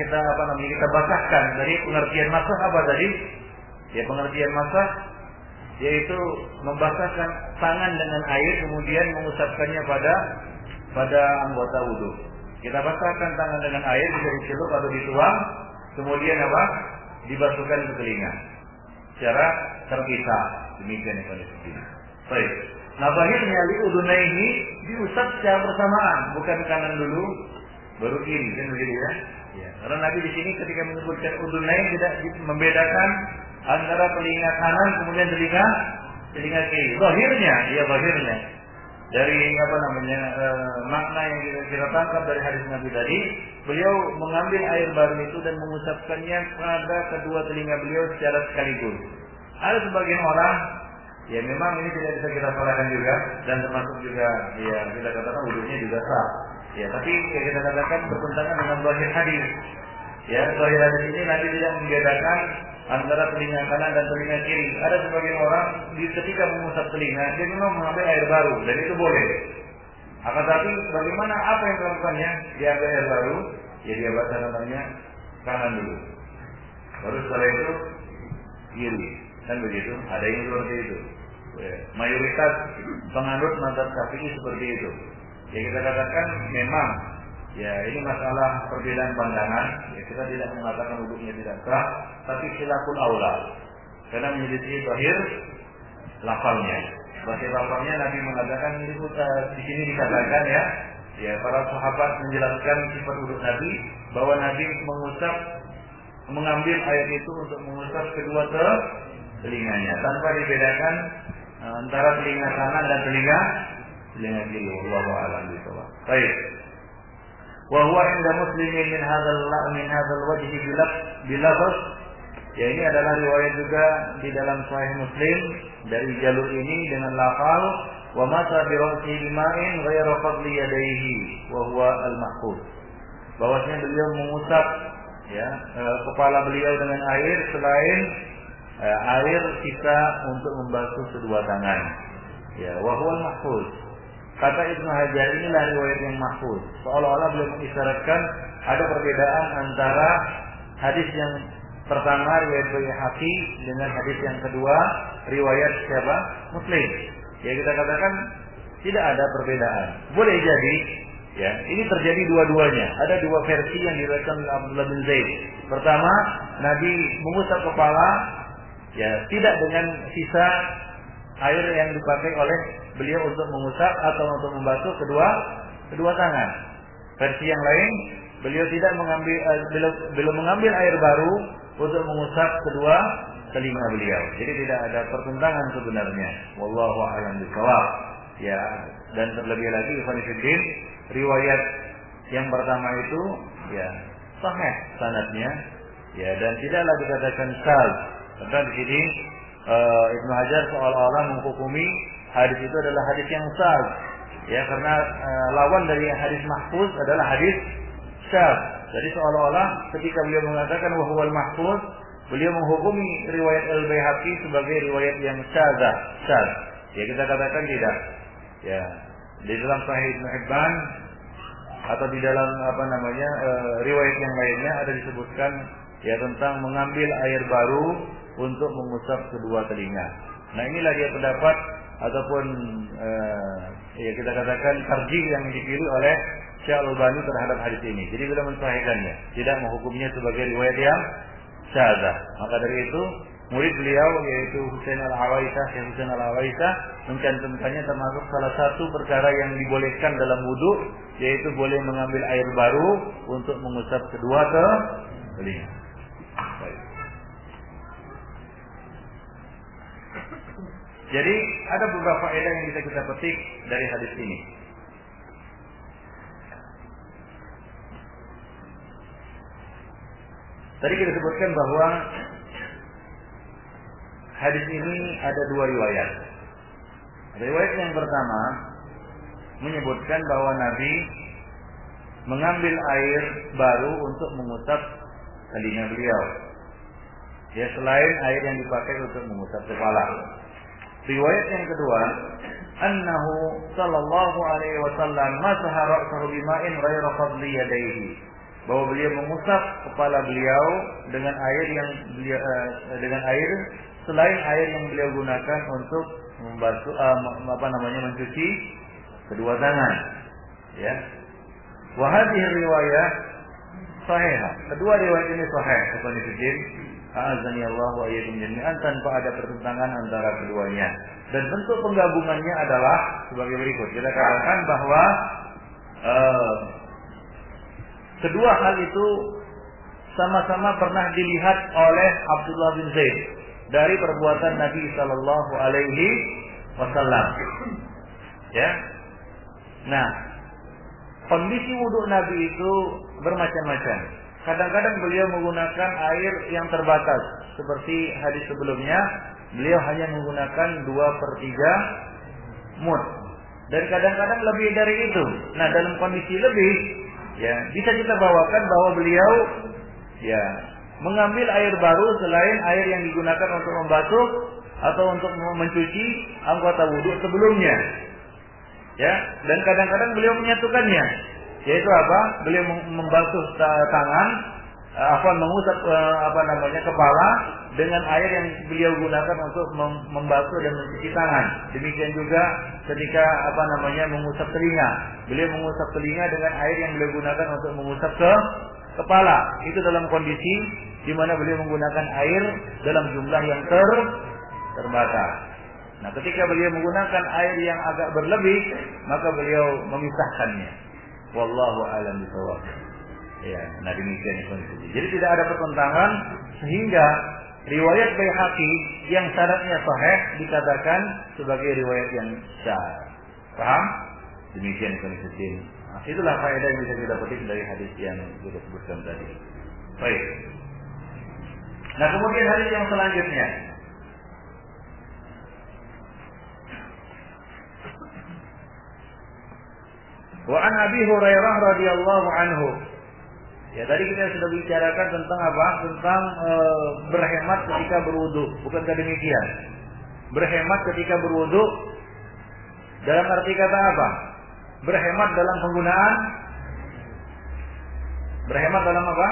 kita kita basahkan. Dari pengertian masah apa tadi? Ya, pengertian masah yaitu membasahkan tangan dengan air kemudian mengusapkannya pada anggota wudu. Kita basahkan tangan dengan air, bisa dicelup atau dituang, kemudian apa? Dibasuhkan ke telinga secara terpisah. Demikian yang paling penting. Baik. Nah, bahirnya li udunaihi diusap secara bersamaan, bukan kanan dulu baru kiri, kan begitu ya? Ya. Karena Nabi di sini ketika menyebutkan udunain tidak membedakan antara telinga kanan kemudian telinga kiri. Zahirnya dari makna yang kita tangkap dari hadis Nabi tadi, beliau mengambil air baru itu dan mengusapkannya pada kedua telinga beliau secara sekaligus. Ada sebagian orang, ya memang ini tidak bisa kita salahkan juga, dan termasuk juga ya kita katakan wudunya juga sah. Ya, tapi ya kita katakan bertentangan dengan zahir hadis. Ya, zahir hadis ini Nabi tidak membedakan antara telinga kanan dan telinga kiri. Ada sebagian orang ketika mengusap telinga, dia memang mengambil air baru, dan itu boleh. Akan tapi bagaimana apa yang dilakukannya? Dia ambil air baru, ya dia baca namanya kanan dulu. Baru setelah itu kiri, kan begitu? Ada yang seperti itu. Ya, mayoritas penganut mazhab Syafi'i seperti itu. Ya, kita katakan memang ya ini masalah perbedaan pandangan. Ya, kita tidak mengatakan wudunya tidak sah, tapi khilaful aula. Karena menyelisih zahir lafalnya. Zahir lafalnya Nabi mengatakan di sini dikatakan ya para sahabat menjelaskan sifat wudu Nabi, bahwa Nabi mengambil air itu untuk mengusap kedua telinganya tanpa dibedakan antara telinga kanan dan telinga kiri. Wallahu a'lam bishawab. Baik. Wa huwa inda muslimin min hadzal wajhi bilafz. Ya, ini adalah riwayat juga di dalam Sahih Muslim dari jalur ini dengan lafal wa masa bi ra'sihi bima'in ghayra fadli yadayhi wa huwa al-mahfuz. Bahwasanya beliau mengusap kepala beliau dengan air selain air sisa untuk membasuh kedua tangan. Ya, wa huwa al-mahfuz. Kata Ibnu Hajar, inilah riwayat yang mahfuz. Seolah-olah beliau mengisyaratkan ada perbedaan antara hadis yang pertama riwayat Baihaqi dengan hadis yang kedua riwayat siapa? Muslim. Ya, kita katakan tidak ada perbedaan. Boleh jadi Ya, ini terjadi dua-duanya. Ada dua versi yang diriwayatkan oleh Abdullah bin Zaid. Pertama, Nabi mengusap kepala, ya, tidak dengan sisa air yang dipakai oleh beliau untuk mengusap atau untuk membasuh kedua tangan. Versi yang lain, beliau tidak mengambil belum mengambil air baru untuk mengusap kedua telinga beliau. Jadi tidak ada pertentangan sebenarnya. Wallahu a'lam bishawab. Ya, dan terlebih lagi ikhwan fillah, riwayat yang pertama itu ya sahih sanadnya, ya, dan tidaklah dikatakan syadz. Karena di sini Ibnu Hajar seolah-olah menghukumi hadis itu adalah hadis yang syadz, ya, karena lawan dari hadis mahfuz adalah hadis syadz. Jadi seolah-olah ketika beliau mengatakan wa huwal mahfuz, beliau menghukumi riwayat Al-Baihaqi sebagai riwayat yang syadz. Ya, kita katakan tidak. Ya, di dalam Sahih Ibnu Hibban atau di dalam riwayat yang lainnya ada disebutkan ya tentang mengambil air baru untuk mengusap kedua telinga. Nah, inilah dia pendapat ataupun ya kita katakan tarjih yang dipilih oleh Syekh Al-Albani terhadap hadis ini. Jadi beliau mensahihkannya, tidak menghukumnya sebagai riwayat yang syadzah. Maka dari itu murid beliau yaitu Husain Al-Awaisah, Syekh Husain Al-Awaisah mencantumkannya termasuk salah satu perkara yang dibolehkan dalam wudu, yaitu boleh mengambil air baru untuk mengusap kedua telinga. Baik. Jadi ada beberapa faedah yang bisa kita petik dari hadis ini. Tadi kita sebutkan bahwa hadis ini ada dua riwayat. Riwayat yang pertama menyebutkan bahwa Nabi mengambil air baru untuk mengusap telinga beliau. Ya, selain air yang dipakai untuk mengusap kepala. Riwayat yang kedua, annahu sallallahu alaihi wasallam masaha ra'sahu bima'in ghairu fadli yadayhi. Bahwa beliau mengusap kepala beliau dengan air selain air yang beliau gunakan untuk membasuh mencuci kedua tangan. Ya. Wa hadhihi riwayah sahihah. Kedua riwayat ini sahih, Ibnu Fiddin. A'azzani Allah wa iyyakum jami'an, tanpa ada pertentangan antara keduanya. Dan bentuk penggabungannya adalah sebagai berikut. Kita katakan bahwa kedua hal itu sama-sama pernah dilihat oleh Abdullah bin Zaid dari perbuatan Nabi sallallahu alaihi wasallam. Ya. Nah, kondisi wudhu Nabi itu bermacam-macam. Kadang-kadang beliau menggunakan air yang terbatas, seperti hadis sebelumnya, beliau hanya menggunakan 2/3 mud. Dan kadang-kadang lebih dari itu. Nah, dalam kondisi lebih, ya, bisa kita bawakan bahwa beliau ya mengambil air baru selain air yang digunakan untuk membasuh atau untuk mencuci anggota wudhu sebelumnya. Ya, dan kadang-kadang beliau menyatukannya. Yaitu apa? Beliau membasuh tangan, mengusap kepala dengan air yang beliau gunakan untuk membasuh dan mencuci tangan. Demikian juga ketika mengusap telinga, beliau mengusap telinga dengan air yang beliau gunakan untuk mengusap kepala. Itu dalam kondisi di mana beliau menggunakan air dalam jumlah yang terbatas. Nah, ketika beliau menggunakan air yang agak berlebih, maka beliau memisahkannya. Wallahu a'lam bishawab. Ya, nah demikian kondisi. Jadi tidak ada pertentangan sehingga riwayat Baihaqi yang syaratnya sahih dikatakan sebagai riwayat yang syadz. Paham? Demikian kondisi. Nah, itulah faedah yang bisa kita petik dari hadis yang kita sebutkan tadi. Baik. Nah, kemudian hadis yang selanjutnya. Wa an Abi Hurairah radhiyallahu anhu. Ya, tadi kita sudah bicarakan tentang apa? Tentang berhemat ketika berwudu. Bukankah demikian? Berhemat ketika berwudu dalam arti kata apa? Berhemat dalam penggunaan. Berhemat dalam apa?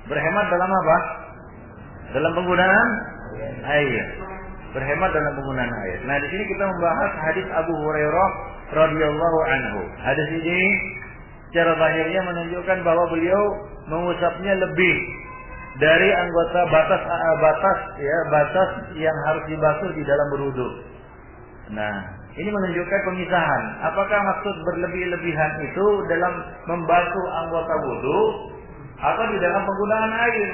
Berhemat dalam apa? Dalam penggunaan air. Berhemat dalam penggunaan air. Nah, di sini kita membahas hadis Abu Hurairah radhiyallahu anhu. Hadis ini secara zahirnya menunjukkan bahwa beliau mengusapnya lebih dari anggota batas yang harus dibasuh di dalam berwudu. Nah, ini menunjukkan pemisahan. Apakah maksud berlebih-lebihan itu dalam membasuh anggota wudu atau di dalam penggunaan air?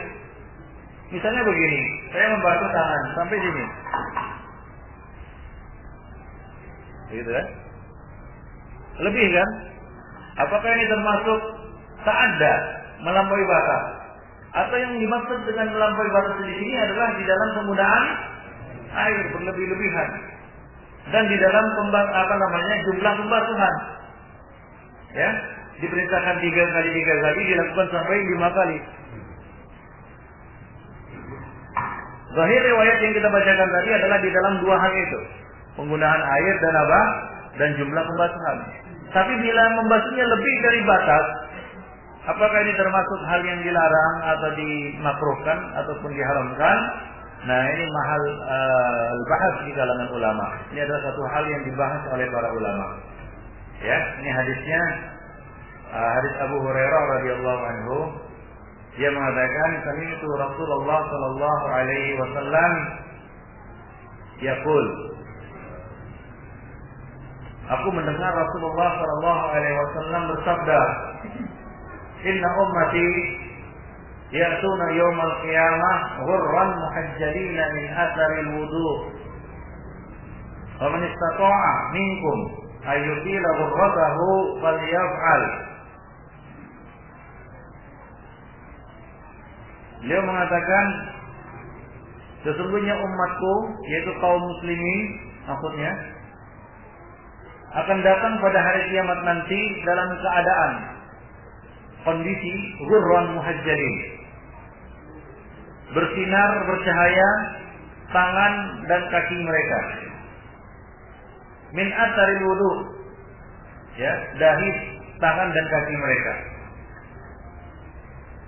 Misalnya begini, saya membasuh tangan sampai sini, gitu kan? Lebih kan? Apakah ini termasuk ta'adda, melampaui batas? Atau yang dimaksud dengan melampaui batas di sini adalah di dalam penggunaan air berlebih-lebihan dan di dalam jumlah pembasuhan. Ya, diperintahkan 3 kali dilakukan sampai 5 kali. Zahir riwayat yang kita bacakan tadi adalah di dalam 2 hal itu, penggunaan air dan dan jumlah pembasuhan. Tapi bila membasuhnya lebih dari batas, apakah ini termasuk hal yang dilarang atau dimakruhkan ataupun diharamkan? Nah, ini mahal bahas di kalangan ulama. Ini adalah satu hal yang dibahas oleh para ulama. Ya, ini hadisnya hadis Abu Hurairah radhiyallahu anhu. Dia mengatakan, sami'tu Rasulullah sallallahu alaihi wasallam yaqul. Aku mendengar Rasulullah sallallahu alaihi wasallam bersabda, "Inna ummati ya'tuna yawmal qiyamah ghurran muhajjalina min atharil wudu'. Wa man istata'a minkum ayyutila ghurratahu falyaf'al." Beliau mengatakan, sesungguhnya umatku, yaitu kaum muslimin maksudnya, akan datang pada hari kiamat nanti dalam keadaan kondisi ghurran muhajjalin, bersinar bercahaya tangan dan kaki mereka, min atharil wudu, ya, dahi tangan dan kaki mereka.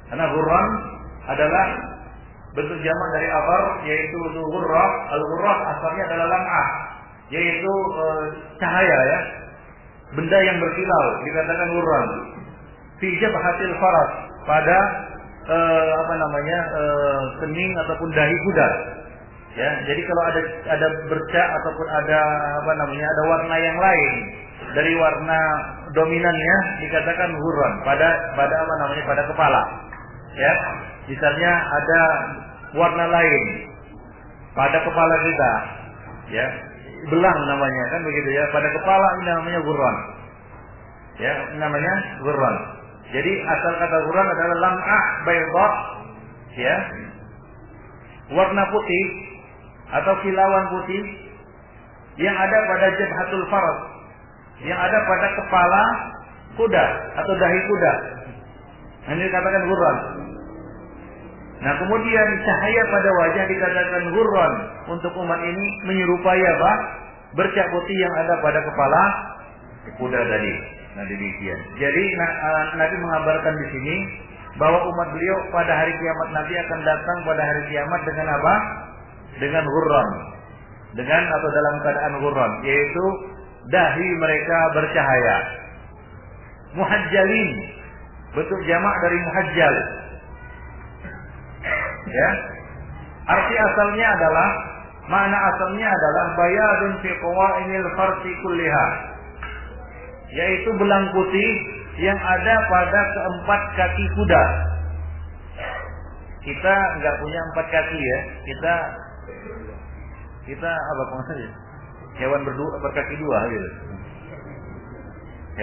Karena ghurran adalah bentuk jamak dari athar, yaitu ghurrah. Al-ghurrah asalnya adalah lam'ah, yaitu cahaya, ya, benda yang berkilau, dikatakan ghurran. Fi jabhatil faras, pada kening ataupun dahi kuda. Ya, jadi kalau ada bercak ataupun ada ada warna yang lain dari warna dominannya, dikatakan ghurran pada pada kepala. Ya, misalnya ada warna lain pada kepala kita, ya, belang namanya, kan begitu ya. Pada kepala ini namanya ghurran. Ya, namanya ghurran. Jadi asal kata ghurran adalah lam'ah bayda, ya, warna putih atau kilauan putih yang ada pada jabhatul faras, yang ada pada kepala kuda atau dahi kuda. Ini dikatakan ghurran. Nah, kemudian cahaya pada wajah dikatakan ghurran untuk umat ini, menyerupai apa? Bercak putih yang ada pada kepala kuda tadi. Nah, demikian. Jadi Nabi mengabarkan di sini bahwa umat beliau pada hari kiamat nanti akan datang pada hari kiamat dengan apa? Dengan ghurran. Dengan atau dalam keadaan ghurran, yaitu dahi mereka bercahaya. Muhajjalin, bentuk jamak dari muhajjal. Ya. Arti asalnya adalah, makna asalnya adalah bayadun fi qawaimil farsi kulliha, yaitu belang putih yang ada pada keempat kaki kuda. Kita nggak punya 4 kaki, ya. Kita apa maksudnya? Hewan berkaki 2 gitu.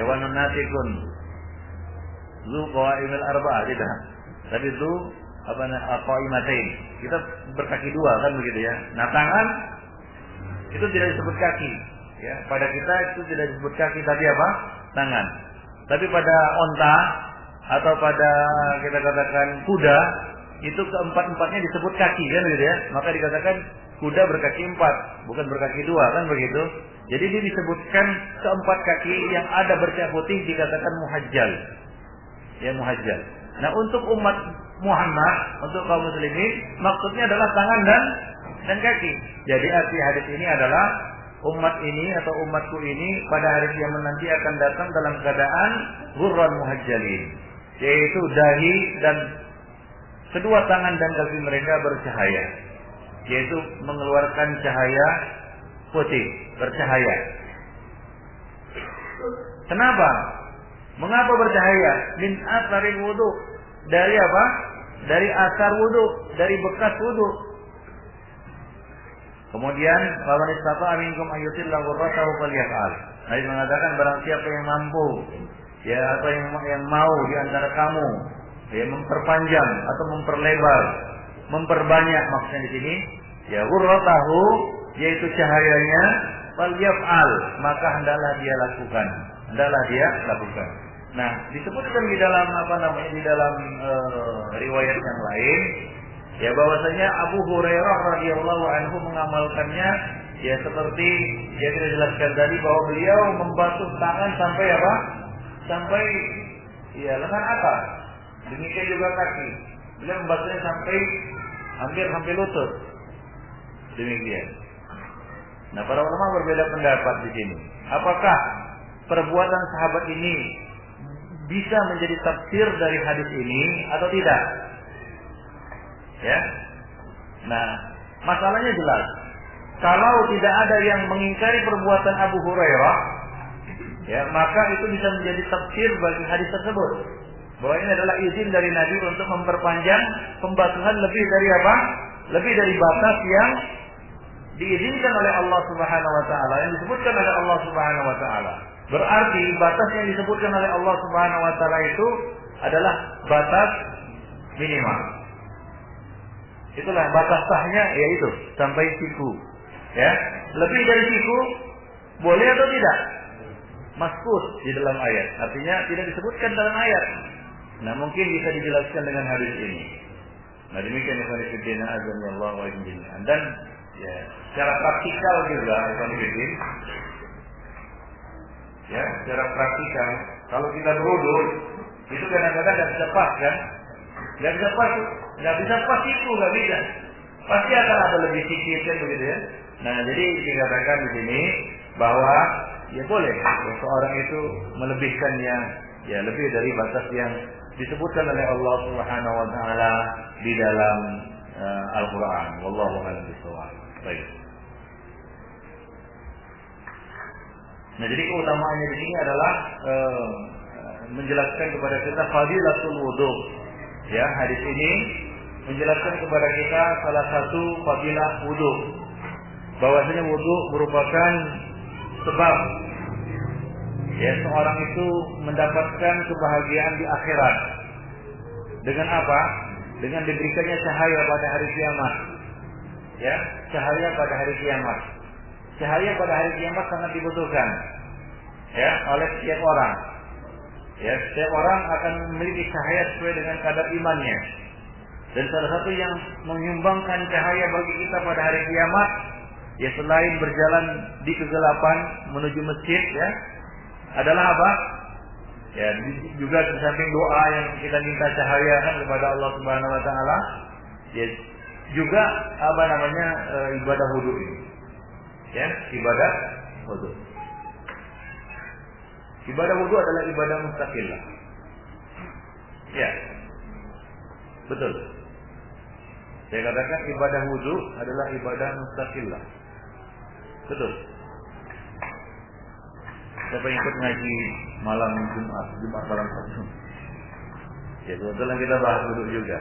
Hewan natikun. Zu qawaimil arba'ah tidak. Tapi zu qaimatain. Kita berkaki 2, kan begitu ya. Nah, tangan itu tidak disebut kaki, ya. Pada kita itu tidak disebut kaki, tapi apa? Tangan. Tapi pada onta atau pada kita katakan kuda, itu keempat-empatnya disebut kaki, kan begitu ya. Maka dikatakan kuda berkaki 4, bukan berkaki 2, kan begitu. Jadi dia disebutkan keempat kaki yang ada bercak putih dikatakan muhajjal. Ya, muhajjal. Nah, untuk umat Muhammad, untuk kaum muslimin, maksudnya adalah tangan dan kaki. Jadi arti hadis ini adalah umat ini atau umatku ini pada hari kiamat nanti akan datang dalam keadaan ghurran muhajjalin, yaitu dahi dan kedua tangan dan kaki mereka bercahaya, yaitu mengeluarkan cahaya putih, bercahaya. Kenapa? Mengapa bercahaya? Min atsaril wudu. Dari apa? Dari asar wudu, dari bekas wudu. Kemudian faman istata'a minkum ayyutil ghurratahu falyaf'al. Nabi mengatakan barang siapa yang mampu, ya atau yang mau di antara kamu, ya memperpanjang atau memperlebar, memperbanyak maksudnya di sini, ya ghurratahu, yaitu cahayanya, falyaf'al, maka hendaklah dia lakukan. Nah, disebutkan di dalam di dalam riwayat yang lain, ya bahwasanya Abu Hurairah radhiyallahu anhu mengamalkannya, ya seperti yang kita jelaskan tadi, bahwa beliau membasuh tangan sampai apa? Sampai ya lengan atas. Demikian juga kaki. Beliau membasuhnya sampai hampir lutut. Demikian. Nah, para ulama berbeda pendapat di sini. Apakah perbuatan sahabat ini bisa menjadi tafsir dari hadis ini atau tidak? Ya. Nah, masalahnya jelas. Kalau tidak ada yang mengingkari perbuatan Abu Hurairah, ya, maka itu bisa menjadi tafsir bagi hadis tersebut. Bahwa ini adalah izin dari Nabi untuk memperpanjang pembasuhan lebih dari apa? Lebih dari batas yang diizinkan oleh Allah Subhanahu wa taala, yang disebutkan oleh Allah Subhanahu wa taala. Berarti batas yang disebutkan oleh Allah Subhanahu wa taala itu adalah batas minimal. Itulah batas sahnya, yaitu sampai siku. Ya, lebih dari siku boleh atau tidak? Mazkur di dalam ayat. Artinya tidak disebutkan dalam ayat. Nah, mungkin bisa dijelaskan dengan hadis ini. Nah, demikian ikhwan fillah azanillahu wa iyyakum. Dan ya, secara praktikal juga ikhwan fillah. Ya, secara praktikal, kalau kita berwudu itu kadang-kadang nggak bisa pas kan? Nggak bisa pas itu nggak bisa. Pasti akan ada lebih sedikit kan begitu ya. Nah, jadi dikatakan di sini bahwa ya boleh seseorang itu melebihkannya, ya lebih dari batas yang disebutkan oleh Allah Subhanahu wa taala di dalam Al-Qur'an. Wallahu a'lam bishawab. Baik. Nah, jadi keutamaannya di sini adalah menjelaskan kepada kita fadilatul wudu. Ya, hadis ini menjelaskan kepada kita salah satu fadilah wudu. Bahwasanya wudu merupakan sebab ya seorang itu mendapatkan kebahagiaan di akhirat. Dengan apa? Dengan diberikannya cahaya pada hari kiamat. Ya, cahaya pada hari kiamat. Cahaya pada hari kiamat sangat dibutuhkan ya oleh setiap orang. Ya, setiap orang akan memiliki cahaya sesuai dengan kadar imannya. Dan salah satu yang menyumbangkan cahaya bagi kita pada hari kiamat, ya selain berjalan di kegelapan menuju masjid, ya, adalah apa? Ya, juga di samping doa yang kita minta cahaya kan kepada Allah Subhanahu wa taala, ya juga ibadah wudu ini. Ya, ibadah wudu. Ibadah wudu adalah ibadah mustaqillah. Ya. Betul. Saya katakan ibadah wudu adalah ibadah mustaqillah. Betul. Siapa yang ikut ngaji malam Jumat malam Sabtu? Ya, kebetulan kita bahas wudu juga.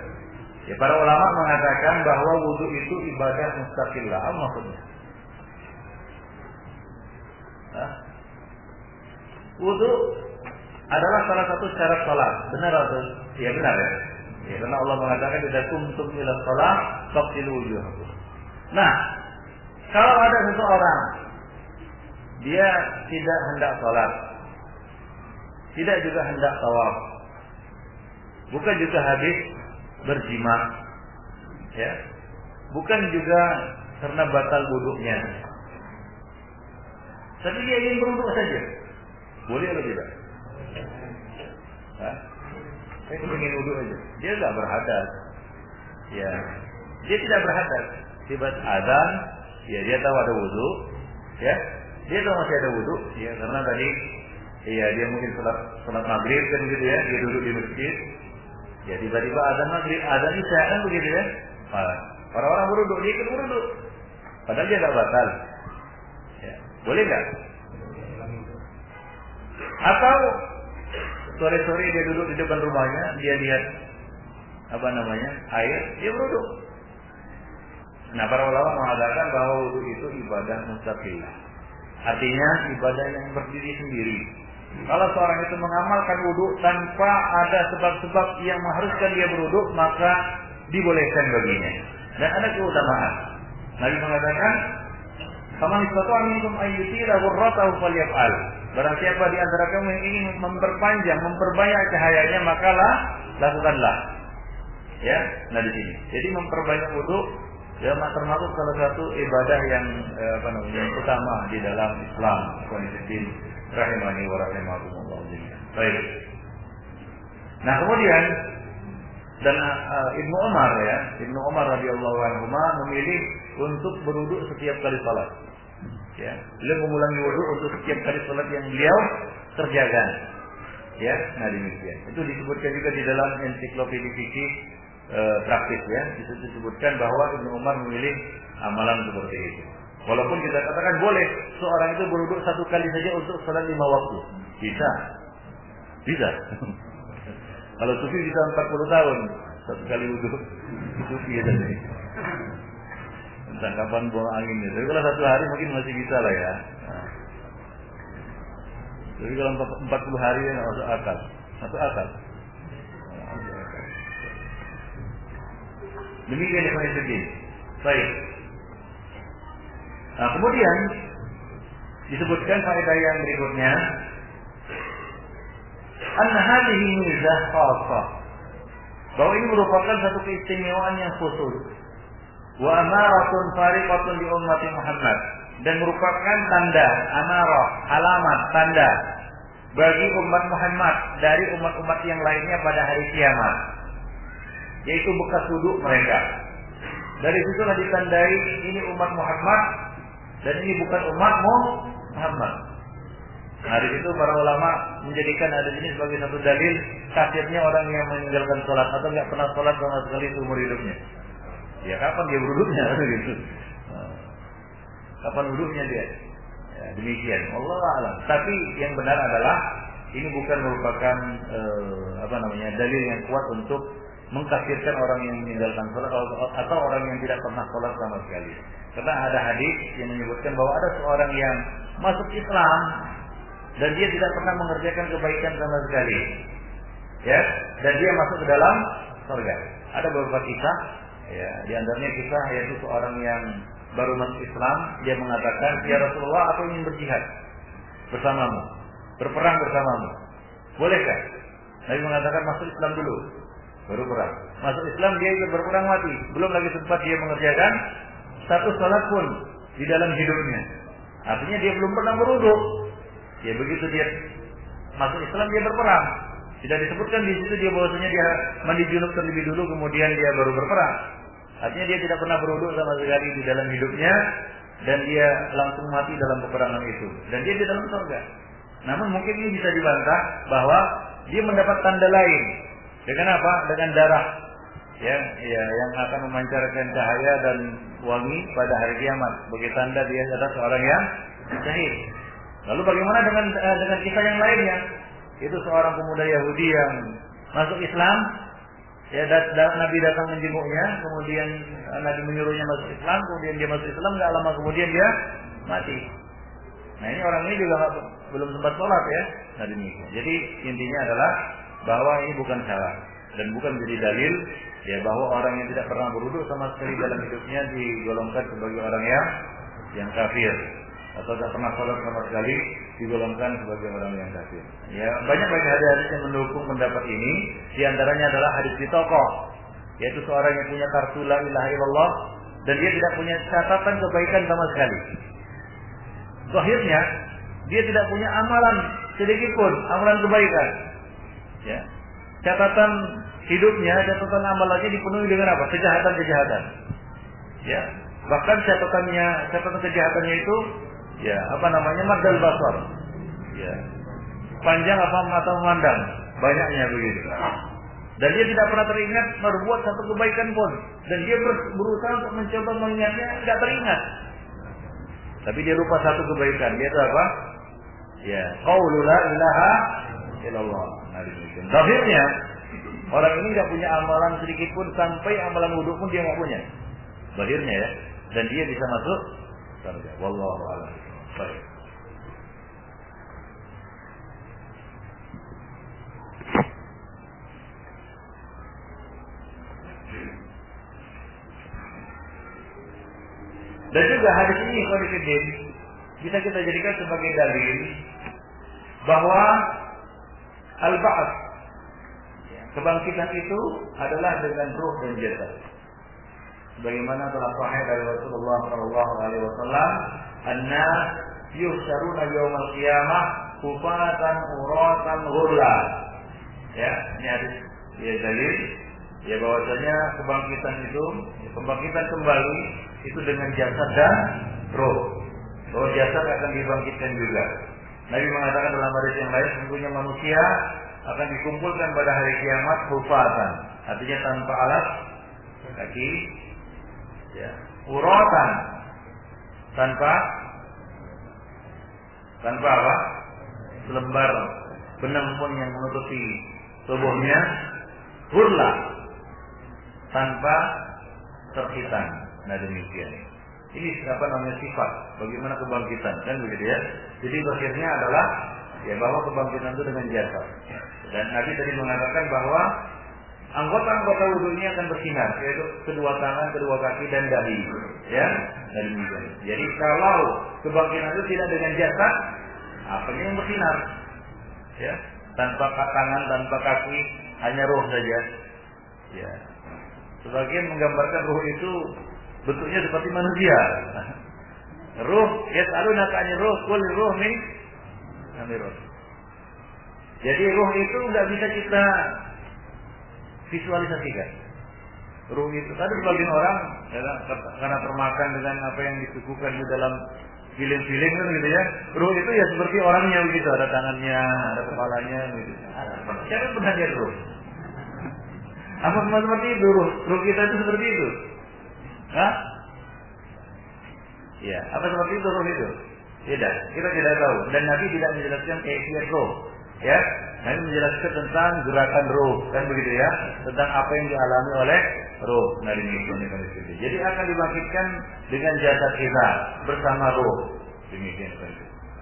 Ya, para ulama mengatakan bahwa wudu itu ibadah mustaqillah. Apa maksudnya? Wudu adalah salah satu syarat salat. Benar atau? Ya benar ya. Ya, karena Allah mengatakan idza qumtum ila shalah faqtilu wujuhakum. Nah, kalau ada seseorang dia tidak hendak salat, tidak juga hendak tawaf, bukan juga habis berjima, ya, bukan juga karena batal wudunya, tapi dia ingin berwudu saja, boleh atau tidak? saya ingin wudhu aja. Dia nggak berhadas. Ya, dia tidak berhadas. Tiba-tiba azan, ya dia tahu ada wudhu, ya, dia tahu masih ada wudhu, ya karena tadi, ya dia mungkin sholat maghrib kan gitu ya, dia duduk di masjid, ya tiba-tiba azan maghrib, azan isya kan begitu ya. Para orang berwudhu, dia ikut berwudhu, padahal dia nggak batal. Ya, boleh nggak? Atau sore-sore dia duduk di depan rumahnya, dia lihat air, dia berwudhu. Nah, para ulama mengatakan bahwa wudhu itu ibadah mustaqillah. Artinya ibadah yang berdiri sendiri. Kalau seorang itu mengamalkan wudhu tanpa ada sebab-sebab yang mengharuskan dia berwudhu, maka dibolehkan baginya. Dan ada keutamaan. Nabi mengatakan, "Faman istata'a minkum an yutila ghurratahu falyaf'al." Barang siapa di antara kamu yang ingin memperbanyak cahayanya, makalah lakukanlah. Ya, nah di sini. Jadi memperbanyak wudhu ya termasuk salah satu ibadah yang utama di dalam Islam. Qanitin rahimani wa rahimakumullah. Baik. Nah, kemudian dan Ibnu Umar radhiyallahu anhu memilih untuk berwudu setiap kali salat. Ya, beliau mengulangi wudu untuk setiap kali salat yang beliau kerjakan. Ya, nah demikian. Itu disebutkan juga di dalam ensiklopedia fikih praktis ya. Itu disebutkan bahwa Ibnu Umar memilih amalan seperti itu. Walaupun kita katakan boleh seorang itu berwudu satu kali saja untuk salat 5 waktu. Bisa. Kalau sufi bisa 40 tahun satu kali wudu. Sufi ya tadi. Entah kapan buang anginnya. Tapi kalau satu hari mungkin masih bisa lah ya. Jadi kalau 40 hari ya masuk akal. Demikian yang saya sedih. Baik. Nah, kemudian disebutkan faedah yang berikutnya, anna hadhihi mizah khassah. Bahwa ini merupakan satu keistimewaan yang khusus. Wa amaratun fariqatun li ummati Muhammad, dan merupakan tanda, amarah, alamat, tanda bagi umat Muhammad dari umat-umat yang lainnya pada hari kiamat, yaitu bekas wudhu mereka. Dari situlah ditandai ini umat Muhammad dan ini bukan umat Muhammad. Nah, dari itu para ulama menjadikan ada ini sebagai satu dalil kafirnya orang yang meninggalkan sholat atau nggak pernah sholat sama sekali seumur hidupnya. Ya kapan dia wudhunya gitu. Kapan wudhunya dia? Ya, demikian. Wallahu a'lam. Tapi yang benar adalah ini bukan merupakan dalil yang kuat untuk mengkafirkan orang yang meninggalkan sholat atau orang yang tidak pernah sholat sama sekali. Karena ada hadis yang menyebutkan bahwa ada seorang yang masuk Islam dan dia tidak pernah mengerjakan kebaikan sama sekali, ya, dan dia masuk ke dalam surga. Ada beberapa kisah, ya, di antaranya kisah yaitu seorang yang baru masuk Islam, dia mengatakan, "Ya Rasulullah, aku ingin berjihad bersamamu, berperang bersamamu, bolehkah?" Nabi mengatakan, "Masuk Islam dulu, baru perang." Masuk Islam, dia ikut berperang mati, belum lagi sempat dia mengerjakan satu salat pun di dalam hidupnya. Artinya dia belum pernah berwudu. Ya begitu dia masuk Islam, dia berperang. Tidak disebutkan di situ dia bahwasanya dia mandi junub terlebih dulu kemudian dia baru berperang. Artinya dia tidak pernah berwudu sama sekali di dalam hidupnya dan dia langsung mati dalam peperangan itu dan dia di dalam surga. Namun mungkin ini bisa dibantah bahwa dia mendapat tanda lain. Dengan apa? Dengan darah yang akan memancarkan cahaya dan wangi pada hari kiamat sebagai tanda dia adalah seorang yang syahid. Lalu bagaimana dengan kisah yang lainnya? Itu seorang pemuda Yahudi yang masuk Islam, ya, Nabi datang menjenguknya, kemudian Nabi menyuruhnya masuk Islam, kemudian dia masuk Islam, nggak lama kemudian dia mati. Nah, ini orang ini juga belum sempat sholat ya. Nah, demikian. Jadi intinya adalah bahwa ini bukan salah dan bukan menjadi dalil ya bahwa orang yang tidak pernah berwudu sama sekali dalam hidupnya digolongkan sebagai orang yang kafir, atau tidak pernah sholat sama sekali digolongkan sebagai orang yang kafir. Ya, banyak hadis yang mendukung pendapat ini. Di antaranya adalah hadis di toko, yaitu seorang yang punya kartu la ilaha illallah dan dia tidak punya catatan kebaikan sama sekali. Zahirnya dia tidak punya amalan sedikit pun, amalan kebaikan. Ya. catatan hidupnya, catatan amalannya dipenuhi dengan apa? Kejahatan-kejahatan. Ya, bahkan catatan kejahatannya itu ya maddal basar. Ya. Panjang apa mata memandang, banyaknya begitu. Dan dia tidak pernah teringat berbuat satu kebaikan pun. Dan dia berusaha untuk mencoba mengingatnya, tidak teringat. Tapi dia lupa satu kebaikan. Dia itu apa? Ya, qaulu la ilaha illallah. Nah, demikian. Akhirnya orang ini tidak punya amalan sedikit pun, sampai amalan wudu pun dia nggak punya. Akhirnya ya, dan dia bisa masuk surga. Wallahu a'lam. Baik. Dan juga hadis ini Qur'an bisa kita jadikan sebagai dalil bahwa al-ba'ats, kebangkitan itu adalah dengan ruh dan jasad. Sebagaimana telah sahih dari Rasulullah sallallahu alaihi wasallam, "An-nas yuhsyaruna yaumal qiyamah hufatan uratan ghurla." Ya, ini hadis ya dalil ya bahwasanya kebangkitan kembali itu dengan jasad dan roh. Bahwa jasad akan dibangkitkan juga. Nabi mengatakan dalam hadis yang lain, sesungguhnya manusia akan dikumpulkan pada hari kiamat hufatan, artinya tanpa alas kaki, ya, uratan, tanpa apa? Selembar benang pun yang menutupi tubuhnya, hurla, tanpa terhitan. Nah, demikian. Ini apa namanya sifat bagaimana kebangkitan, kan begitu ya. Jadi akhirnya adalah ya bahwa kebangkitan itu dengan jasad. Dan Nabi tadi mengatakan bahwa anggota-anggota wudu ini akan bersinar, yaitu kedua tangan, kedua kaki dan dahi, ya. Dan demikian. Jadi kalau kebangkitan itu tidak dengan jasad, apanya yang bersinar? Ya, tanpa tangan, tanpa kaki, hanya roh saja. Ya. Sebagian menggambarkan ruh itu bentuknya seperti manusia. Ruh, yas'alunaka 'anil ruh, qul ruh min amri. Jadi ruh itu enggak bisa kita visualisasikan. Ruh itu ada sebagian orang ya, karena termakan dengan apa yang disuguhkan di dalam film-film kan gitu ya. Ruh itu ya seperti orangnya begitu, ada tangannya, ada kepalanya gitu. Siapa yang pernah lihat ruh? Apa seperti itu ruh kita itu seperti itu? Hah? Ya, apa seperti itu roh itu? Tidak, kita tidak tahu. Dan Nabi tidak menjelaskan kaifiyat roh. Ya, Nabi menjelaskan tentang gerakan roh, kan begitu ya? Tentang apa yang dialami oleh roh. Nah, demikian. Jadi akan dibangkitkan dengan jasad kita bersama roh. Demikian.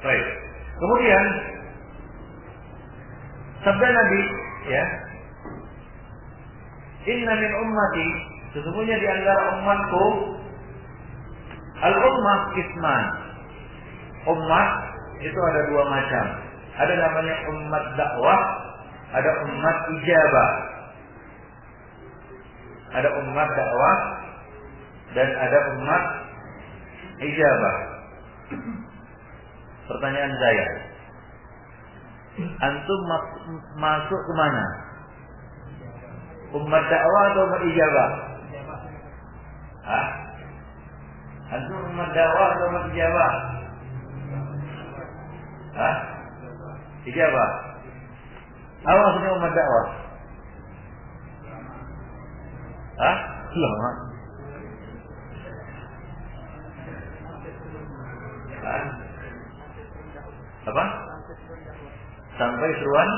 Baik. Kemudian sabda Nabi, ya, "Inna min ummati", sesungguhnya di antara umatku, al-ummah isman. Umat itu ada dua macam. Ada namanya umat dakwah, ada umat ijabah. Ada umat dakwah dan ada umat ijabah. Pertanyaan saya, antum masuk ke mana? Umat dakwah atau umat ijabah? Hah? Antum umat dakwah atau umat ijabah? Hah? Ijabah. Apa maksudnya umat dakwah? Hah? Lama. Hah? Apa? Sampai seruan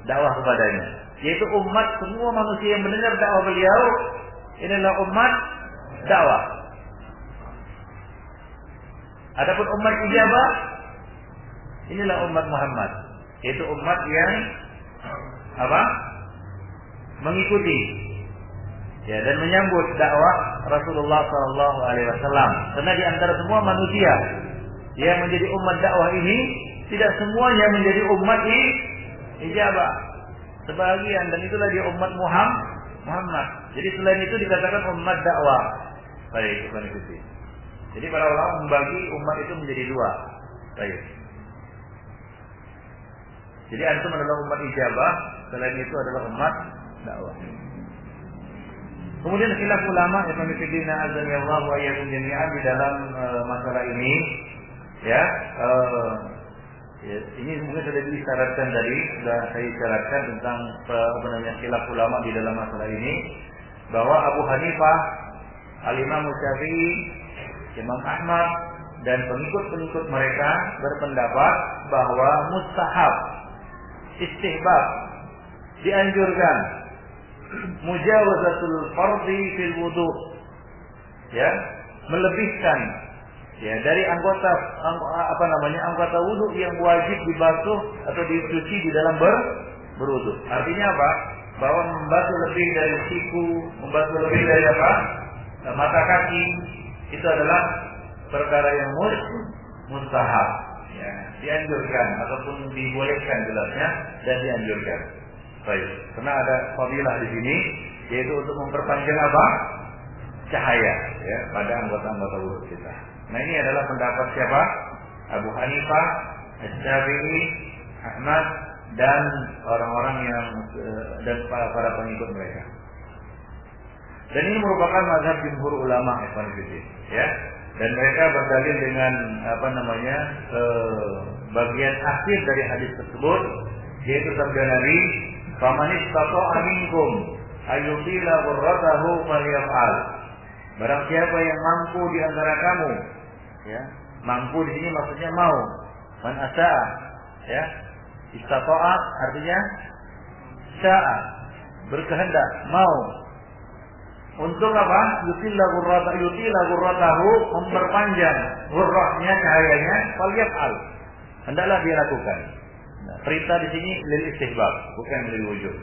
dakwah kepadanya. Yaitu umat, semua manusia yang mendengar dakwah beliau, inilah umat dakwah. Adapun umat ijabah, inilah umat Muhammad, yaitu umat yang apa? Mengikuti, ya, dan menyambut dakwah Rasulullah sallallahu alaihi wasallam. Karena di antara semua manusia yang menjadi umat dakwah ini, tidak semuanya menjadi umat ijabah. Sebagian, dan itulah dia umat Muhammad. Jadi selain itu dikatakan umat dakwah. Baik, bukan ikuti. Jadi para ulama membagi umat itu menjadi dua. Baik. Jadi antum adalah umat ijabah, Selain itu adalah umat dakwah. Kemudian khilaf ulama Ibnu Fiddin azanillah wa iyyakum jami'an di dalam masalah ini, ya, ini mungkin sudah disyaratkan tadi, sudah saya syaratkan tentang khilaf ulama di dalam masalah ini, bahwa Abu Hanifah, Al-Imam Syafi'i, Imam Ahmad dan pengikut-pengikut mereka berpendapat bahwa mustahab, istihbab, dianjurkan mujawazatul fardhi fil wudu, ya, melebihkan, ya, dari anggota wudu yang wajib dibasuh atau dicuci di dalam berwudu. Artinya apa? Bahwa membasuh lebih dari siku, membasuh lebih dari mata kaki, itu adalah perkara yang mustahab, ya, dianjurkan ataupun dibolehkan jelasnya, dan dianjurkan. Baik, karena ada fadilah di sini, yaitu untuk memperpanjang cahaya, ya, pada anggota-anggota wudu kita. Nah, ini adalah pendapat siapa? Abu Hanifah, Syafi'i, Ahmad, dan orang-orang yang dan para pengikut mereka. Dan ini merupakan mazhab jumhur ulama ya. Dan mereka berdalil dengan bagian akhir dari hadis tersebut, yaitu sabda Nabi, "Faman istata'a minkum ayyutila ghurratahu falyaf'al." Barang siapa yang mampu di antara kamu, ya, mampu di sini maksudnya mau, man asa'a, ya, istata'a artinya sya'a, berkehendak, mau, untuk apa? Yutila ghurratahu, memperpanjang ghurrahnya, cahayanya, falyaf'al, hendaklah dia lakukan. Nah, perintah di sini lil istihbab, bukan lil wujub.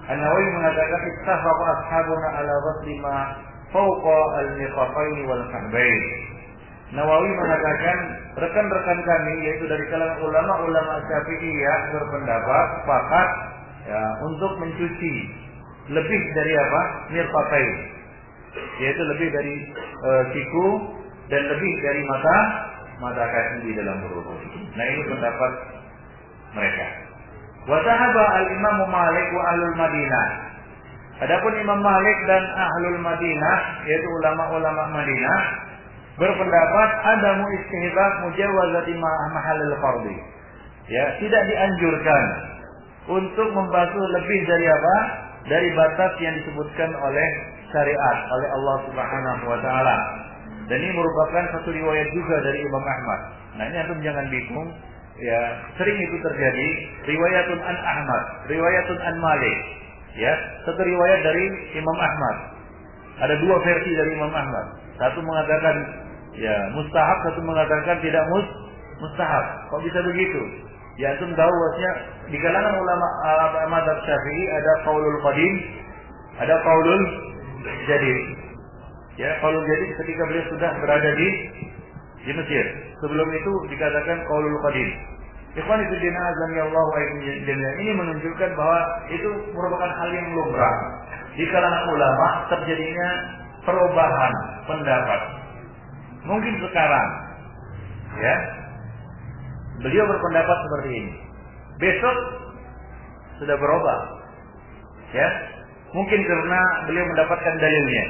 An-Nawawi mengatakan ittafaqa ashabuna ala ghusli ma fawqa al-niqafain wal kahbain. Nawawi mengatakan rekan-rekan kami, yaitu dari kalangan ulama-ulama Syafi'iyah, berpendapat sepakat, ya, untuk mencuci lebih dari mirfatain, yaitu lebih dari siku dan lebih dari mata kaki di dalam berwudu. Nah, ini pendapat mereka. Wa dhahaba al-Imam Malik wa ahlul Madinah. Adapun Imam Malik dan ahlul Madinah, yaitu ulama-ulama Madinah, berpendapat adamu istihbab mujawazati mahallil fardhi. Ya, tidak dianjurkan untuk membasuh lebih dari dari batas yang disebutkan oleh syariat, oleh Allah Subhanahu wa taala. Dan ini merupakan satu riwayat juga dari Imam Ahmad. Nah, ini antum jangan bingung, ya, sering itu terjadi, riwayatun an Ahmad, riwayatun an Malik, ya, satu riwayat dari Imam Ahmad. Ada dua versi dari Imam Ahmad. Satu mengatakan ya mustahab, satu mengatakan tidak mustahab. Kok bisa begitu? Ya, antum tahu bahwasanya di kalangan ulama mazhab Syafi'i ada qaulul qadim, ada qaulul jadid. Ya, qaulul jadid ketika beliau sudah berada di Mesir. Sebelum itu dikatakan qaulul qadim. Ikhwan fillah azanillahu wa iyyakum, ini menunjukkan bahwa itu merupakan hal yang lumrah di kalangan ulama terjadinya perubahan pendapat. Mungkin sekarang, ya, beliau berpendapat seperti ini, besok sudah berubah, ya, mungkin karena beliau mendapatkan dalilnya,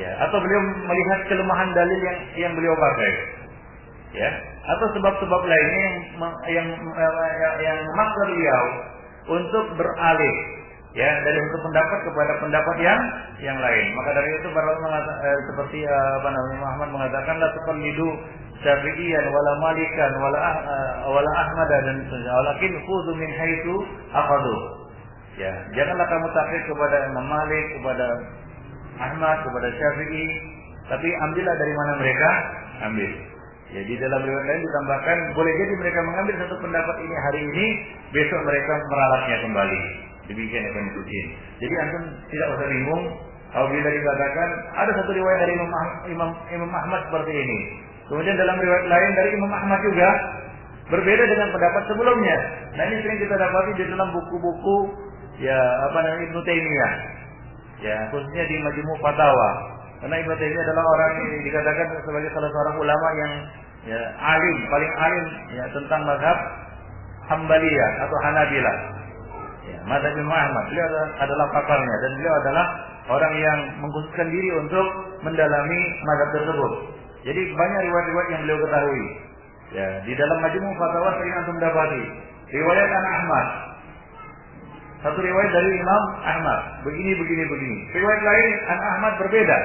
ya, atau beliau melihat kelemahan dalil yang beliau pakai, ya, atau sebab-sebab lainnya yang memaksa beliau untuk beralih, ya, dari satu pendapat kepada pendapat yang lain. Maka dari itu para seperti Muhammad mengatakan la tuqallidu Syafi'iyan wala Malikan wala Ahmad dan walakin khudhu min haitsu akhadhu. Ya, janganlah kamu taklid kepada Imam Malik, kepada Ahmad, kepada Syafi'i, tapi ambillah dari mana mereka ambil. Ya, di dalam riwayat lain ditambahkan boleh jadi mereka mengambil satu pendapat ini hari ini, besok mereka meralatnya kembali. Demikian akan diikuti. Jadi antum tidak usah bingung apabila dikatakan ada satu riwayat dari Imam Ahmad seperti ini. Kemudian dalam riwayat lain dari Imam Ahmad juga berbeda dengan pendapat sebelumnya. Nah, ini sering kita dapati di dalam buku-buku Ibnu Taimiyah. Ya, khususnya di Majmu' Fatawa. Karena Ibnu Taimiyah adalah orang yang dikatakan sebagai salah seorang ulama yang alim, paling alim, ya, tentang mazhab Hambaliyah atau Hanabilah. Ya, mazhab Imam Ahmad. Beliau adalah pakarnya dan beliau adalah orang yang mengkhususkan diri untuk mendalami mazhab tersebut. Jadi banyak riwayat-riwayat yang beliau ketahui. Ya, di dalam Majmu' Fatawa sering antum dapati riwayat An Ahmad. Satu riwayat dari Imam Ahmad, begini. Riwayat lain An Ahmad berbeda.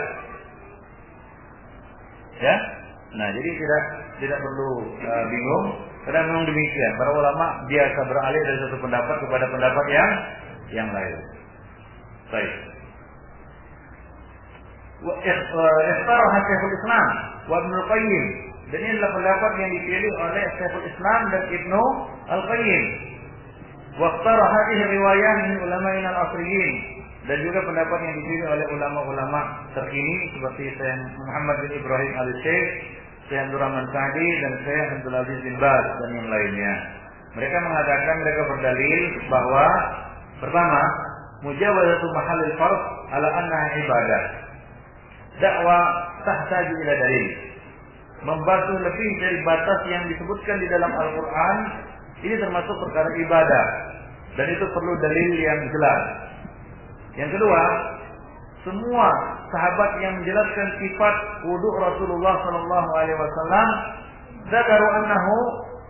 Ya. Nah, jadi tidak perlu bingung. Karena memang demikian, para ulama biasa beralih dari satu pendapat kepada pendapat yang lain. Baik. Ikhtaraha Syekhul Islam wa Ibnu Al-Qayyim. Dan ini adalah pendapat yang dipilih oleh Syekhul Islam dan Ibnu Al-Qayyim. Wa ikhtara hadhihi riwayah min ulama'ina al-asriyin. Dan juga pendapat yang dipilih oleh ulama-ulama terkini seperti Syekh Muhammad bin Ibrahim Al-Syekh, Syekh Abdul Rahman Sa'di dan Syekh Abdul Aziz bin Baz dan yang lainnya. Mereka mengatakan, mereka berdalil bahwa pertama, mujawazatu mahallil fard ala annaha ibadah. Dakwah tahtaju ila dalil. Membasuh lebih dari batas yang disebutkan di dalam Al-Qur'an ini termasuk perkara ibadah dan itu perlu dalil yang jelas. Yang kedua, semua sahabat yang menjelaskan sifat wudu Rasulullah sallallahu alaihi wasallam zakaru annahu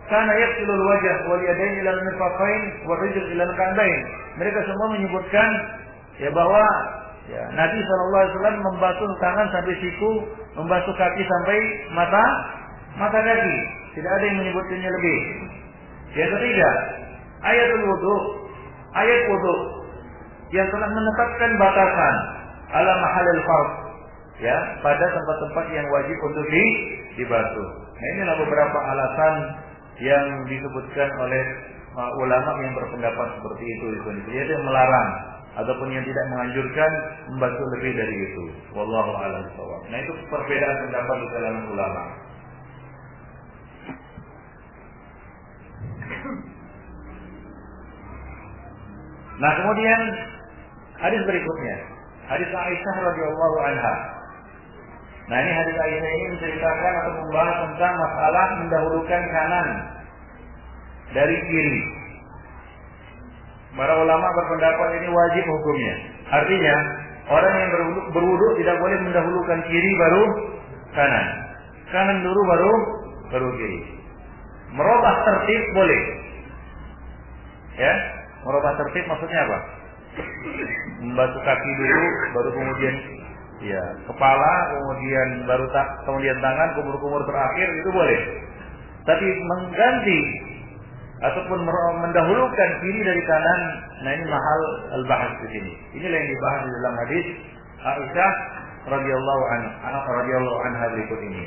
kana yaghsilu al-wajh wal yadayn ila al-mirfaqain wa rijl ila al-ka'bain. Mereka semua menyebutkan ya bahwa ya, Nabi sallallahu alaihi wasallam membasuh tangan sampai siku, membasuh kaki sampai mata kaki. Tidak ada yang menyebutkannya lebih. Yang ketiga, ayat wudu yang telah menetapkan batasan ala mahallil fard, ya, pada tempat-tempat yang wajib untuk dibasuh. Nah, inilah beberapa alasan yang disebutkan oleh ulama yang berpendapat seperti itu, yaitu yang melarang ataupun yang tidak menganjurkan membasuh lebih dari itu. Wallahu a'lam bishawab. Nah, itu perbedaan pendapat di kalangan ulama. Nah, kemudian hadis berikutnya, hadis Aisyah radhiyallahu anha. Nah, ini hadis Aisyah ini menceritakan atau membahas tentang masalah mendahulukan kanan dari kiri. Para ulama berpendapat ini wajib hukumnya. Artinya, orang yang berwudu tidak boleh mendahulukan kiri baru kanan. Kanan dulu baru kiri. Merubah tertib boleh. Ya, merubah tertib maksudnya apa? Membasuh kaki dulu, baru kemudian ya kepala, kemudian tangan, kumur-kumur terakhir itu boleh. Tapi mengganti ataupun mendahulukan kiri dari kanan, nah ini mahal al-bahas di sini. Inilah yang dibahas di dalam hadis Aisyah radhiyallahu anha berikut ini.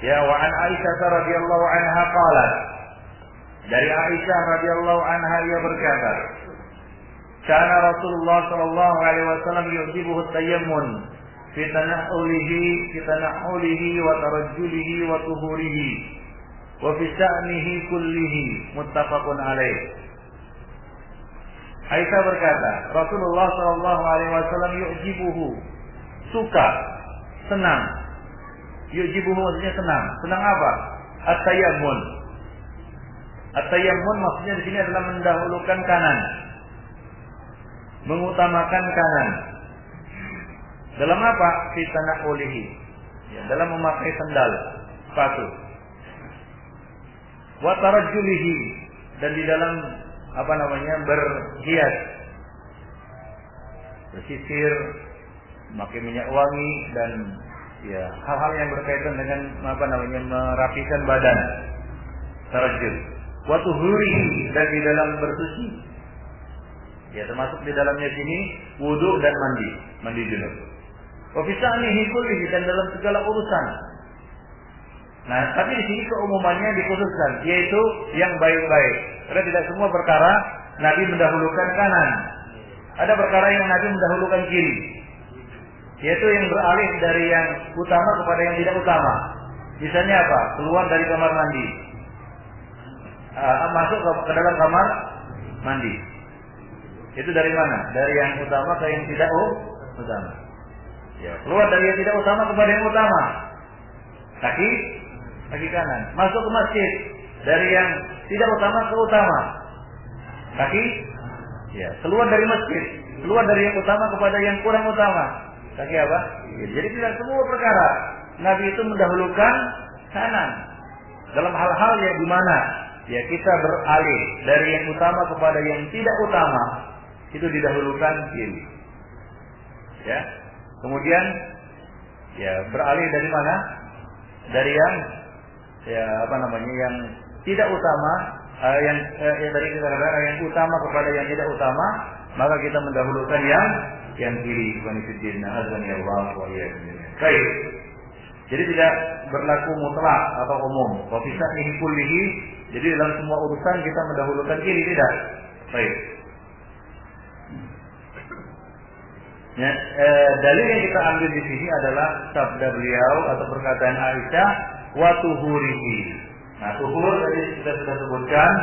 Ya, wa an Aisyah radhiyallahu anha qalat. Dari Aisyah radhiyallahu anha ia berkata, kana Rasulullah sallallahu alaihi wasallam yujibuhu at-tayammun fi tana'ulihi wa tarajjulihi wa tuhurihi wa fi sya'nihi kullihi, muttafaqun alaih. Aisyah berkata, Rasulullah sallallahu alaihi wasallam yujibuhu, suka, senang. Yujibuhu maksudnya senang. Senang apa? At-tayammun. At-tayammun maksudnya di sini adalah mendahulukan kanan, mengutamakan kanan. Dalam apa? Fi tana'ulihi, ya, dalam memakai sandal, sepatu. Wa tarajjulihi, dan di dalam berhias, bersisir, memakai minyak wangi dan ya hal-hal yang berkaitan dengan merapikan badan. Tarajjul. Wa tuhurihi, dan di dalam bersuci. Ya, termasuk di dalamnya sini wudu dan mandi junub. Wa fi sya'nihi kullihi, dan dalam segala urusan. Nah, tapi di sini keumumannya dikhususkan, yaitu yang baik-baik. Karena tidak semua perkara Nabi mendahulukan kanan. Ada perkara yang Nabi mendahulukan kiri, yaitu yang beralih dari yang utama kepada yang tidak utama. Misalnya apa? Keluar dari kamar mandi, masuk ke dalam kamar mandi. Itu dari mana? Dari yang utama ke yang tidak utama. Ya, keluar dari yang tidak utama kepada yang utama. Kaki kanan. Masuk ke masjid, dari yang tidak utama ke utama. Kaki Ya, keluar dari masjid, keluar dari yang utama kepada yang kurang utama. Kaki apa? Ya, jadi tidak semua perkara Nabi itu mendahulukan kanan. Dalam hal-hal yang di mana ya kita beralih dari yang utama kepada yang tidak utama, itu didahulukan kiri. Ya. Kemudian ya beralih dari mana? Dari yang yang tidak utama, yang dari kita katakan yang utama kepada yang tidak utama, maka kita mendahulukan yang kiri. Baik. Jadi tidak berlaku mutlak atau umum. Wa fi sa'nihi kullihi, jadi dalam semua urusan kita mendahulukan kiri, tidak. Baik. Ya, dalil yang kita ambil di sini adalah sabda beliau atau perkataan Aisyah, wa tuhurihi. Nah, tuhur tadi kita sudah sebutkan.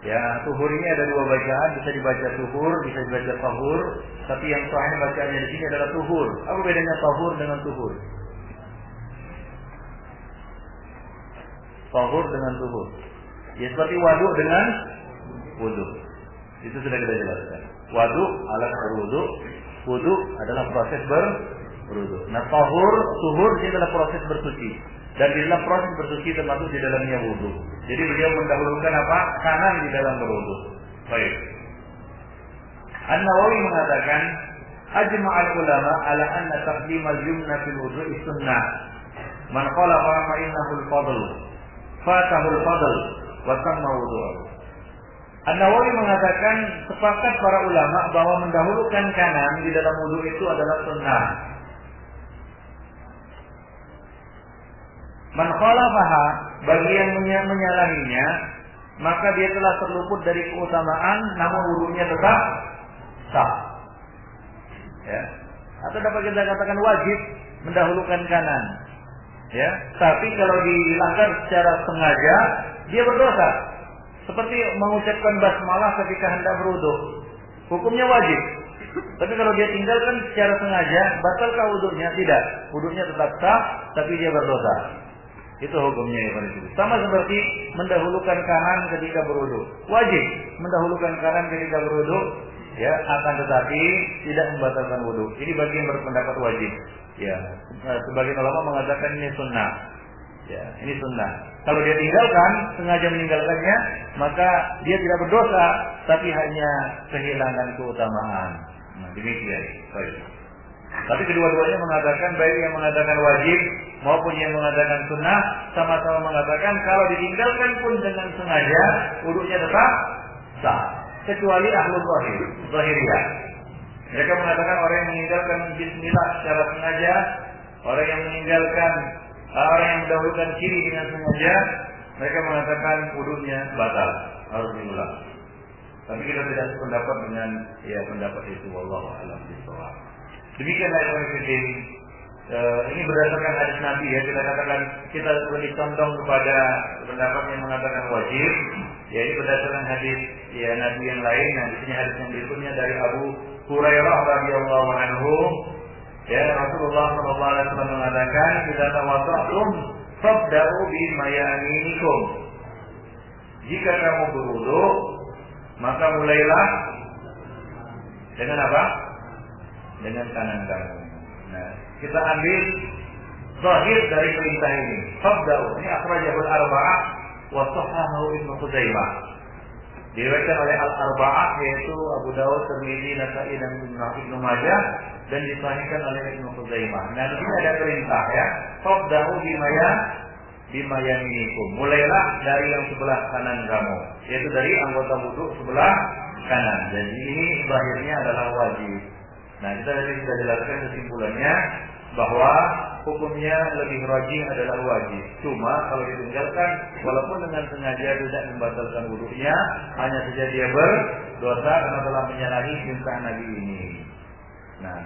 Ya, tuhur ini ada dua bacaan, bisa dibaca tuhur, bisa dibaca tahur, tapi yang sahih bacaannya di sini adalah tuhur. Apa bedanya tahur dengan tuhur? Tahur dengan tuhur. Ya seperti waduk dengan wudu. Itu sudah kita jelaskan. Waduk alat berwudu, wudu adalah proses berwudu. Nah, tahur, tuhur ini adalah proses bersuci. Dan di dalam proses bersuci termasuk di dalamnya wudu. Jadi beliau mendahulukan apa? Kanan di dalam berwudu. Baik. An-Nawawi mengatakan, ajma'al ulama ala anna taqdim al-yumna fil wudu'i sunnah. Man qala fa innahu al-fadl. Fatahul fadl wa tamma wudu'ahu. An-Nawawi mengatakan sepakat para ulama bahwa mendahulukan kanan di dalam wudu itu adalah sunnah. Man khalafaha, bagi yang menyalahinya, maka dia telah terluput dari keutamaan, namun wudunya tetap sah. Ya. Atau dapat kita katakan wajib mendahulukan kanan. Ya, tapi kalau dilanggar secara sengaja, dia berdosa. Seperti mengucapkan basmalah ketika hendak berwudu. Hukumnya wajib. Tapi kalau dia tinggalkan secara sengaja, batalkah wudunya? Tidak. Wudunya tetap sah, tapi dia berdosa. Itu hukumnya ya. Sama seperti mendahulukan kanan ketika berwudu. Wajib mendahulukan kanan ketika berwudu, ya, akan tetapi tidak membatalkan wudu. Ini bagi yang berpendapat wajib. Ya, sebagian ulama mengatakan ini sunnah. Ya, ini sunnah. Kalau dia tinggalkan, sengaja meninggalkannya, maka dia tidak berdosa, tapi hanya kehilangan keutamaan. Nah, demikian. Baik. Tapi kedua-duanya mengatakan, baik yang mengatakan wajib maupun yang mengatakan sunnah, sama-sama mengatakan kalau ditinggalkan pun dengan sengaja, wudunya tetap sah. Kecuali ahlul zahiriyah. Mereka mengatakan orang yang meninggalkan bismillah secara sengaja, orang yang mendahulukan kiri dengan sengaja, mereka mengatakan wudunya batal, harus diulang. Tapi kita tidak sependapat dengan pendapat itu, wallahu a'lam bishawab. Demikianlah ikhwan. Ini berdasarkan hadis Nabi, ya, kita katakan kita lebih condong kepada pendapat yang mengatakan wajib. Ya, ini berdasarkan hadis Nabi yang lain. Nah, di sini hadis yang berikutnya dari Abu Hurairah radhiyallahu anhu. Ya, Rasulullah sallallahu alaihi wasallam mengatakan, "Idza tawaddatum fabda'u bi mayaminikum." Jika kamu berwudu, maka mulailah dengan apa? Dengan kanan kamu. Nah, kita ambil zahir dari perintah ini. Fabda'u, ini akhrajahul arba'ah wa sahahahu Ibnu Khuzaimah. Diriwayatkan oleh al-arba'ah, yaitu Abu Dawud, Tirmidzi, Nasa'i dan Ibnu Majah, dan disahihkan oleh Ibnu Khuzaimah. Nah, di sini ada perintah, ya. Fabda'u bimayaminikum. Mulailah dari yang sebelah kanan kamu, yaitu dari anggota wudu sebelah kanan. Jadi ini zahirnya adalah wajib. Nah, kita tadi sudah jelaskan kesimpulannya bahwa hukumnya lebih rajih adalah wajib. Cuma kalau ditinggalkan, walaupun dengan sengaja tidak membatalkan wudunya, hanya saja dia berdosa karena telah menyalahi perintah Nabi ini. Nah,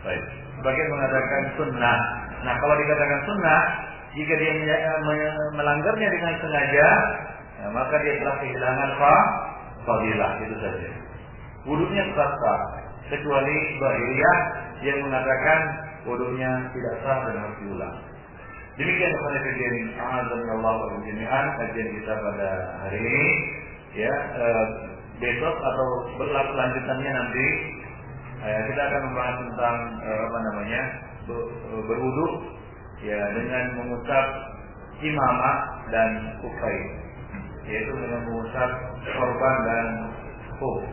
baik. Sebagian mengatakan sunnah. Nah, kalau dikatakan sunnah, jika dia melanggarnya dengan sengaja, ya, maka dia telah kehilangan fadilah, itu saja. Wudunya tetap sah, kecuali Zahiriyah yang mengatakan wudunya tidak sah dan harus diulang. Demikian kepada kajian azanillahu wa jami'an, kajian kita pada hari ini. Ya, besok atau lanjutannya nanti kita akan membahas tentang berwudu ya dengan mengusap imamah dan kufain, yaitu dengan mengusap korban dan khuf.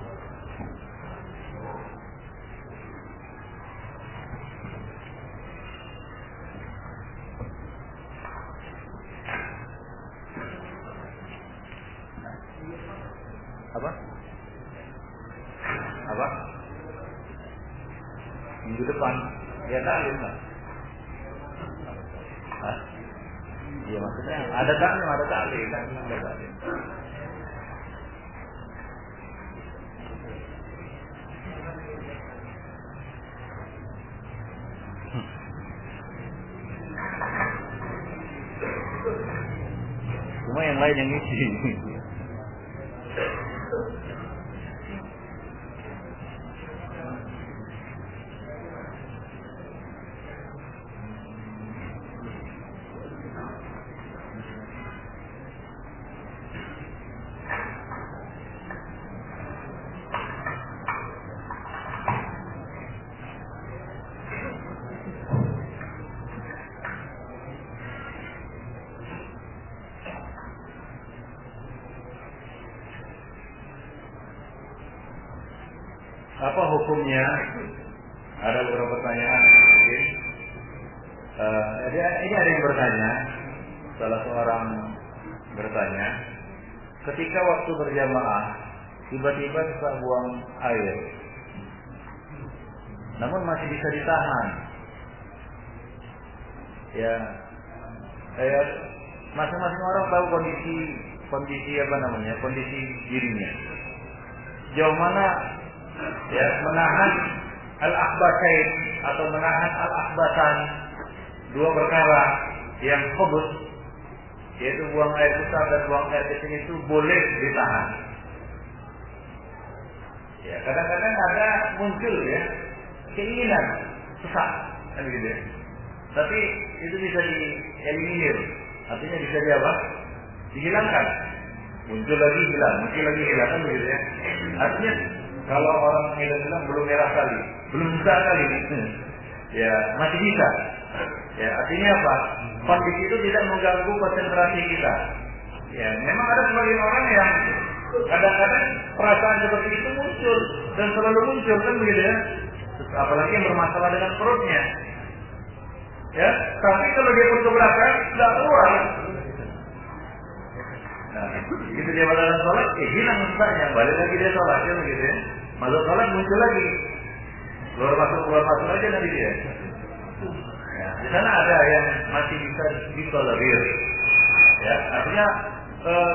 Apa? Minggu depan ya taklim lah. Iya maksudnya ada taklim. Cuma yang lain yang isi. Apa hukumnya? Ada beberapa pertanyaan mungkin. Ini ada yang bertanya, salah seorang bertanya, ketika waktu berjamaah tiba-tiba suka buang air, namun masih bisa ditahan. Ya, masing-masing orang tahu kondisi dirinya. Jauh mana ya menahan al-akhbasain atau menahan al-akhbasan, dua perkara yang khubuth, yaitu buang air besar dan buang air kecil itu boleh ditahan. Ya, kadang-kadang ada muncul ya keinginan sesak kan gitu ya. Tapi itu bisa dieliminir, artinya bisa dihilangkan. Muncul lagi hilang, muncul lagi hilang kan begitu ya. Artinya kalau orang bilang belum merah kali, belum buka kali, ya masih bisa. Ya artinya apa? Kondisi itu tidak mengganggu konsentrasi kita. Ya memang ada sebagian orang yang kadang-kadang perasaan seperti itu muncul dan selalu muncul kan begitu ya. Apalagi yang bermasalah dengan perutnya. Ya, tapi kalau dia perut keberatan, tidak keluar. Nah, itu dia pada dalam sholat, hilang sebenarnya, balik lagi dia sholat, ya begitu ya. Masuk sholat muncul lagi, keluar masuk aja nanti dia. Ya, di sana ada yang masih bisa ditolerir. Ya, artinya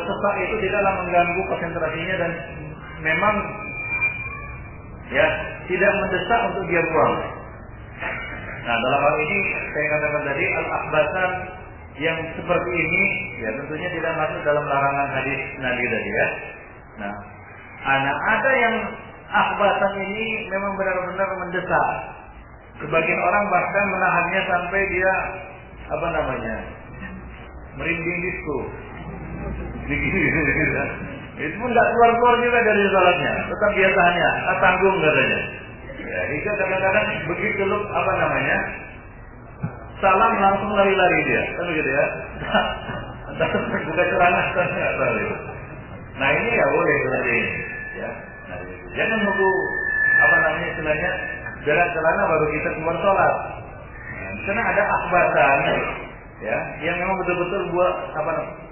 sesak itu tidaklah mengganggu konsentrasinya dan memang ya tidak mendesak untuk dia buang. Nah, dalam hal ini saya katakan tadi al-akhbasan yang seperti ini ya tentunya tidak masuk dalam larangan hadis Nabi tadi ya. Nah, ada yang akhbasan ini memang benar-benar mendesak. Sebagian orang bahkan menahannya sampai dia merinding disco. Itu pun tidak keluar juga dari salatnya, tetap biasanya, tanggung katanya. Ya, itu kadang-kadang begitu salam langsung lari-lari dia, kan begitu ya. Entah buka celana kan nggak tahu. Nah ini ya boleh seperti ini, ya. Nah, jangan nunggu istilahnya berak celana baru kita keluar sholat. Nah, karena ada akhbasan, ya, yang memang betul-betul buat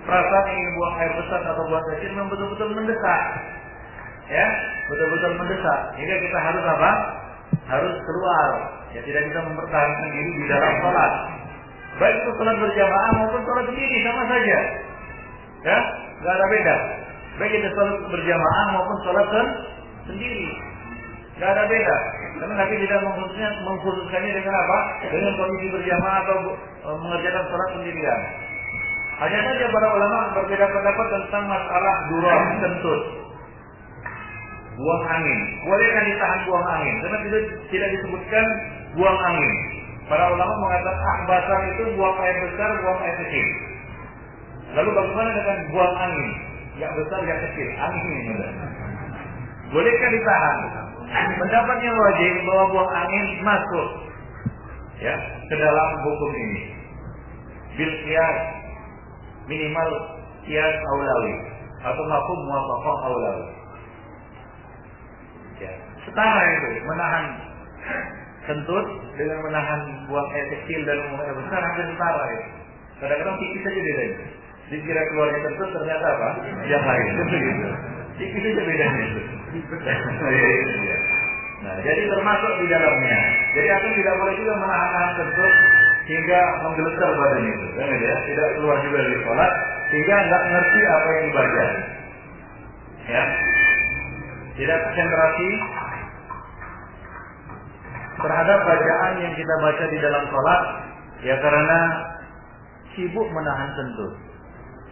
perasaan ingin buang air besar atau buang kecil memang betul-betul mendesak, ya, betul-betul mendesak. Hingga kita harus harus keluar, ya tidak bisa mempertahankan diri di dalam sholat. Baik itu sholat berjamaah maupun sholat sendiri sama saja, ya, nggak ada beda. Baik itu sholat berjamaah maupun sholat sendiri, nggak ada beda. Karena Nabi tidak mengkhususkannya dengan apa? Dengan kondisi berjamaah atau mengerjakan sholat sendirian. Hanya saja para ulama berbeda pendapat tentang masalah durah kentut, buang angin. Bolehkah ditahan buang angin? Karena tidak disebutkan buang angin. Para ulama mengatakan akhbasan itu buang air besar, buang air kecil. Lalu bagaimana dengan buang angin? Yang besar, yang kecil, angin. Bolehkah ditahan? Pendapat yang wajib bahwa buang angin masuk ya ke dalam hukum ini. Bil qiyas minimal qiyas aulawi atau hukum muwafaqah aulawi. Ya, setara itu menahan kentut dengan menahan buang air kecil dan buang air besar hampir setara ya. Kadang-kadang tipis saja bedanya. Dikira keluarnya kentut ternyata apa? Yang lain gitu. Tipis saja bedanya itu. Nah, jadi termasuk di dalamnya. Jadi aku tidak boleh juga menahan kentut hingga menggeletar badan itu, kan ya? Tidak keluar juga dari sholat sehingga nggak ngerti apa yang dibaca. Ya, tidak konsentrasi terhadap bacaan yang kita baca di dalam sholat, ya karena sibuk menahan kentut.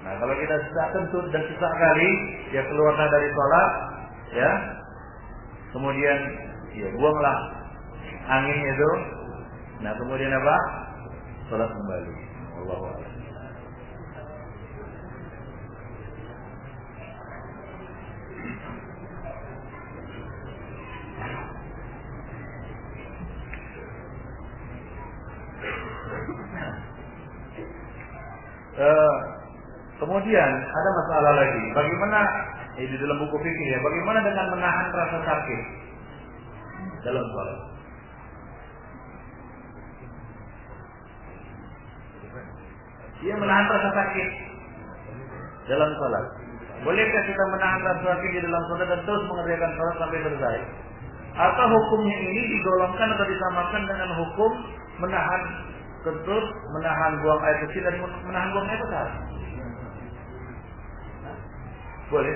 Nah, kalau kita sesak kentut dan sesak kali, ya keluarlah dari sholat, ya, kemudian ya buanglah angin itu. Nah, kemudian apa? Sholat kembali. Wallahu a'lam. Kemudian ada masalah lagi. Bagaimana di dalam buku fikih ya? Bagaimana dengan menahan rasa sakit dalam sholat? Dia menahan rasa sakit dalam sholat. Bolehkah kita menahan rasa sakit di dalam sholat dan terus mengerjakan sholat sampai selesai? Atau hukumnya ini digolongkan atau disamakan dengan hukum menahan kentut, menahan buang air kecil dan menahan buang air besar? Boleh?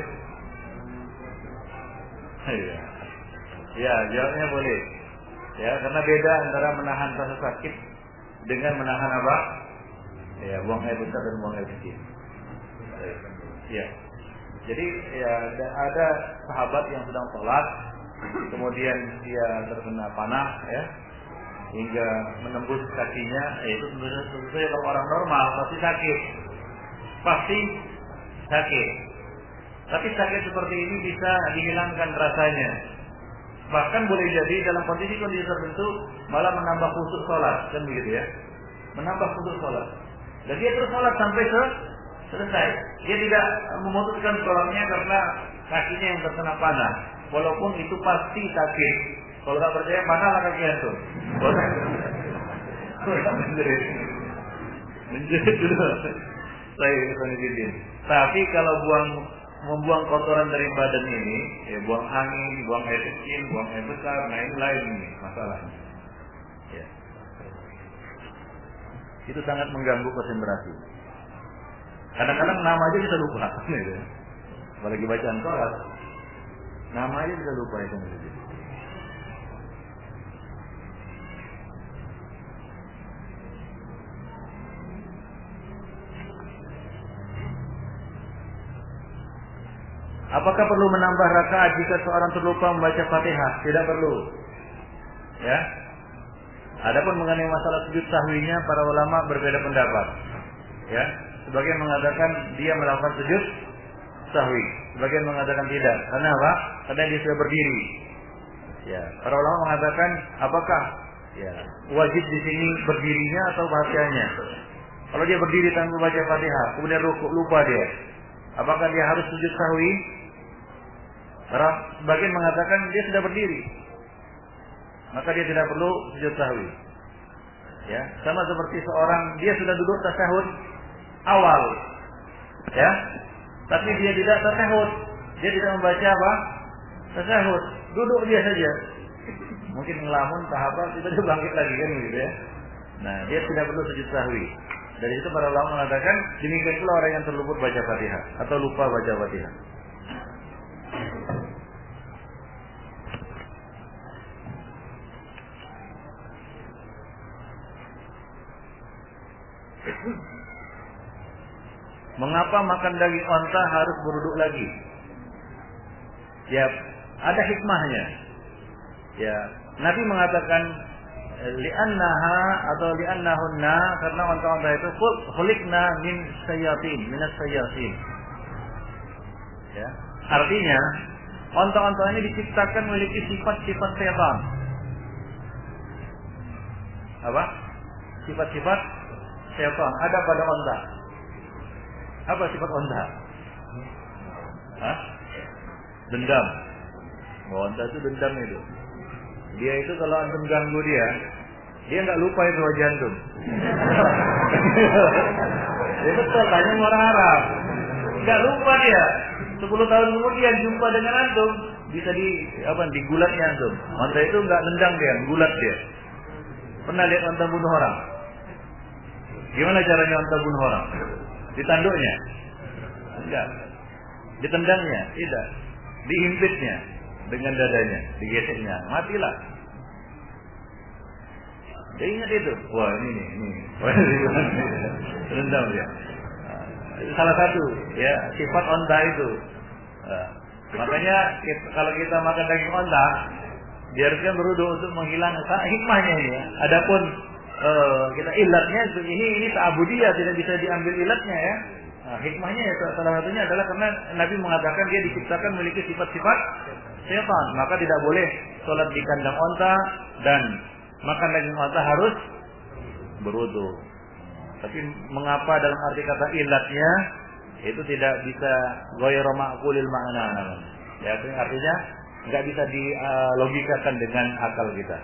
Ya, jawabnya boleh. Ya, karena beda antara menahan rasa sakit dengan menahan apa? Ya, buang air besar dan buang air kecil. Ya. Jadi ya ada sahabat yang sedang sholat, kemudian dia terkena panah, ya, hingga menembus kakinya. Itu tentu saja kalau orang normal pasti sakit, sakit. Tapi sakit seperti ini bisa dihilangkan rasanya. Bahkan boleh jadi dalam kondisi-kondisi tertentu malah menambah khusyuk sholat, kan begitu ya? Menambah khusyuk sholat. Dan dia terus sholat sampai selesai. Dia tidak memutuskan sholatnya karena kakinya yang terkena panah. Walaupun itu pasti sakit. Kalau tak percaya panahlah kaki antum. Menjerit dulu. Saya izin. Tapi kalau membuang kotoran dari badan ini, ya buang angin, buang air kecil, buang air besar, lain-lain ini masalahnya. Ya. Itu sangat mengganggu konsentrasi. Kadang-kadang nama aja bisa lupa, gitu. Apalagi bacaan sholat, nama aja bisa lupa itu. Apakah perlu menambah rakaat jika seorang terlupa membaca Fatihah? Tidak perlu. Ya. Adapun mengenai masalah sujud sahwinya, para ulama berbeda pendapat. Ya. Sebagian mengatakan dia melakukan sujud sahwi, sebagian mengatakan tidak. Karena apa? Karena dia sudah berdiri. Ya. Para ulama mengatakan apakah ya wajib di sini berdirinya atau bacanya? Kalau dia berdiri tanpa baca Fatihah, kemudian rukuk lupa dia, apakah dia harus sujud sahwi? Sebagian mengatakan dia sudah berdiri, maka dia tidak perlu sujud sahwi. Ya, sama seperti seorang dia sudah duduk tasyahud awal, ya, tapi dia tidak tasyahud, dia tidak membaca apa? Tasyahud, duduk dia saja. Mungkin ngelamun tahap tiba-tiba bangkit lagi kan gitu ya. Nah, dia tidak perlu sujud sahwi. Dari itu para ulama mengatakan demikian pula orang yang terluput baca Fatihah atau lupa baca Fatihah. Mengapa makan daging onta harus berwudu lagi? Ya, ada hikmahnya. Ya, Nabi mengatakan li'annaha atau li'annahunna, karena onta-onta itu khuliqna min sayyatin, minas sayyatin. Ya, artinya Onta-onta ini diciptakan memiliki sifat-sifat setan. Apa? Sifat-sifat setan ada pada onta. Apa sifat onta? Hah? Dendam. Onta itu dendam itu. Dia itu kalau antum ganggu dia nggak lupa itu wajah antum. Dia betul, tanya orang Arab. Nggak lupa dia. 10 tahun kemudian jumpa dengan antum, bisa digulatnya antum. Onta itu nggak nendang dia, gulat dia. Pernah lihat onta bunuh orang? Gimana caranya onta bunuh orang? Ditanduknya? Enggak. Ditendangnya? Tidak. Dihimpitnya dengan dadanya, digeseknya, matilah. Dia ingat itu. Wah ini. Rendam dia. Itu salah satu ya sifat onta itu. Makanya kalau kita makan daging onta, diharuskan berwudu untuk menghilangkan hikmahnya ini. Adapun kita ilatnya ini ta'abudiyah, tidak bisa diambil ilatnya ya. Hikmahnya ya, salah satunya adalah karena Nabi mengatakan dia diciptakan memiliki sifat-sifat setan, maka tidak boleh sholat di kandang onta dan makan daging onta harus berwudu. Tapi mengapa dalam arti kata ilatnya itu tidak bisa ghairu ma'qulil ma'na? Ya, artinya nggak bisa dilogikakan dengan akal kita.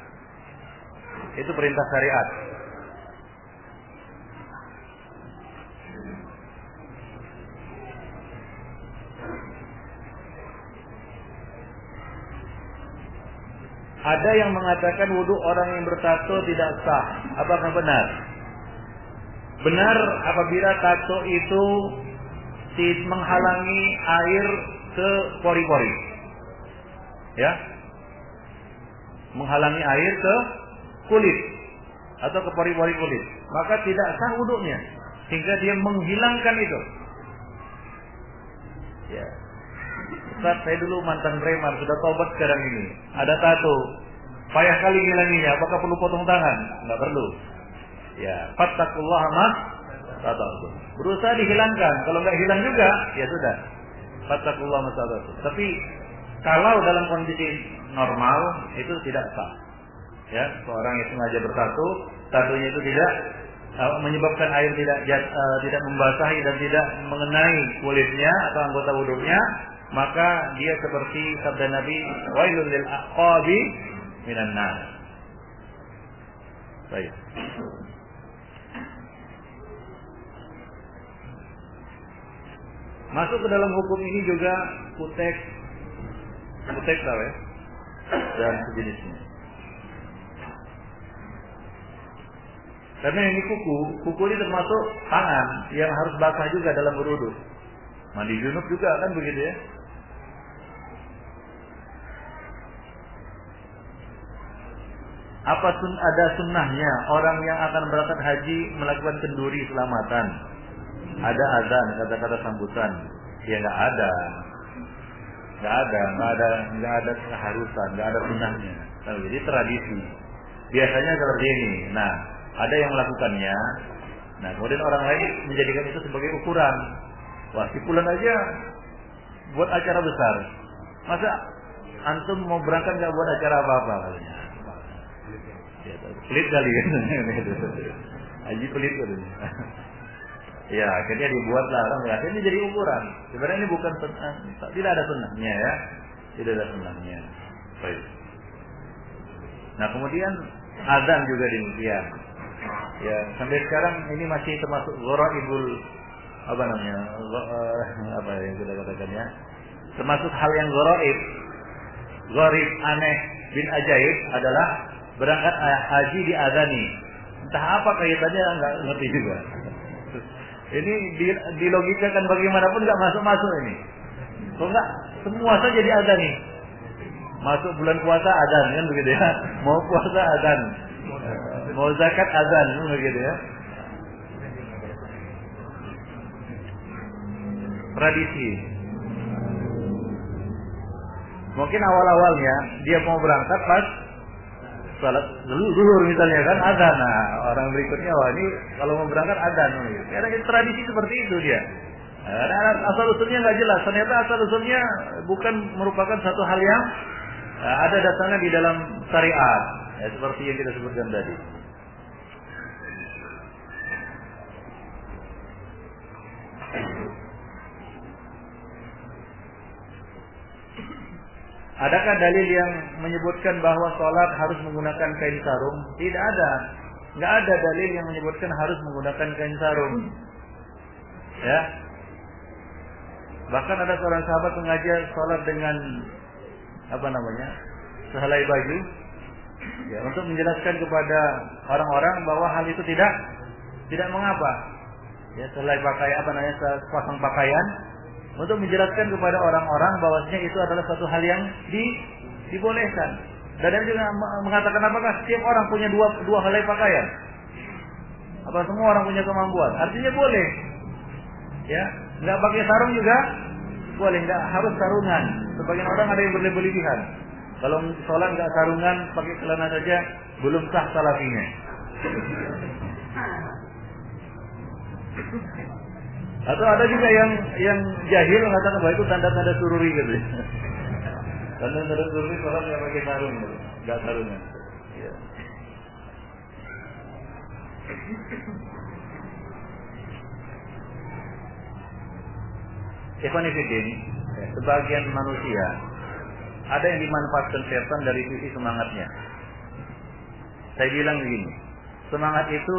Itu perintah syariat. Ada yang mengatakan wudu orang yang bertato tidak sah. Apakah benar? Benar apabila tato itu menghalangi air ke pori-pori. Ya. Menghalangi air ke kulit atau ke pori-pori kulit, maka tidak sah wudunya sehingga dia menghilangkan itu. Ya. Ustaz, saya dulu mantan preman, sudah tobat sekarang ini. Ada tato. Payah kali ngilanginya, apakah perlu potong tangan? Enggak perlu. Ya, fattaqullaha mas tata'tu. Berusaha dihilangkan. Kalau enggak hilang juga, ya sudah. Fattaqullaha mas tata'tu. Tapi kalau dalam kondisi normal itu tidak sah. Ya, seorang yang sengaja bertato, tatonya itu tidak menyebabkan air tidak membasahi dan tidak mengenai kulitnya atau anggota wudunya, maka dia seperti sabda Nabi, wailul lil aqabi minan nar. Baik. Masuk ke dalam hukum ini juga kutek tahu ya, dan sejenisnya. Karena ini kuku ini termasuk tangan yang harus basah juga dalam berwudu. Mandi junub juga kan begitu ya. Ada sunnahnya orang yang akan berangkat haji melakukan kenduri selamatan? Ada azan, kata-kata sambutan? Ya nggak ada keharusan, nggak ada sunnahnya. Jadi tradisi. Biasanya seperti ini. Nah, ada yang melakukannya. Nah, kemudian orang lain menjadikan itu sebagai ukuran. Wah, si fulan aja buat acara besar. Masa antum mau berangkat nggak buat acara apa-apa katanya? Ya, pelit kali ya. Haji pelit katanya. Ya, akhirnya dibuatlah orang berarti ini jadi ukuran. Sebenarnya ini bukan tidak ada sunnahnya ya. Tidak ada sunnahnya. Baik. Nah, kemudian azan juga demikian. Ya, sampai sekarang ini masih termasuk gharaibul apa yang kita katakan ya. Termasuk hal yang gharib, aneh bin ajaib adalah berangkat haji diazani. Entah apa kaitannya enggak ngerti juga. Ini dilogikakan bagaimanapun enggak masuk ini. Kok enggak semua saja diazani. Masuk bulan puasa azan kan begitu ya. Mau puasa azan. Mau zakat azan begitu ya. Tradisi. Mungkin awal-awalnya dia mau berangkat pas salat zuhur misalnya kan azan. Nah, orang berikutnya wah ini kalau mau berangkat azan gitu. Karena tradisi seperti itu dia. Asal usulnya nggak jelas. Ternyata asal usulnya bukan merupakan satu hal yang ada dasarnya di dalam syariat, ya, seperti yang kita sebutkan tadi. Adakah dalil yang menyebutkan bahwa sholat harus menggunakan kain sarung? Tidak ada. Nggak ada dalil yang menyebutkan harus menggunakan kain sarung. Ya. Bahkan ada seorang sahabat mengajar sholat dengan sehelai baju, ya, untuk menjelaskan kepada orang-orang bahwa hal itu tidak mengapa. Ya, sehelai sepasang pakaian untuk menjelaskan kepada orang-orang bahwasanya itu adalah suatu hal yang dibolehkan. Dan dia juga mengatakan, apakah setiap orang punya dua helai pakaian? Apa semua orang punya kemampuan? Artinya boleh. Ya, nggak pakai sarung juga boleh, nggak harus sarungan. Sebagian orang ada yang berlebihan. Kalau sholat nggak sarungan, pakai celana saja belum sah salafinya. Atau ada juga yang jahil mengatakan bahwa itu tanda-tanda sururi gitu. Tanda-tanda sururi sholat nggak pakai sarung, nggak sarungan. Ya. Ikhwanifidin, sebagian manusia ada yang dimanfaatkan setan dari sisi semangatnya. Saya bilang begini, semangat itu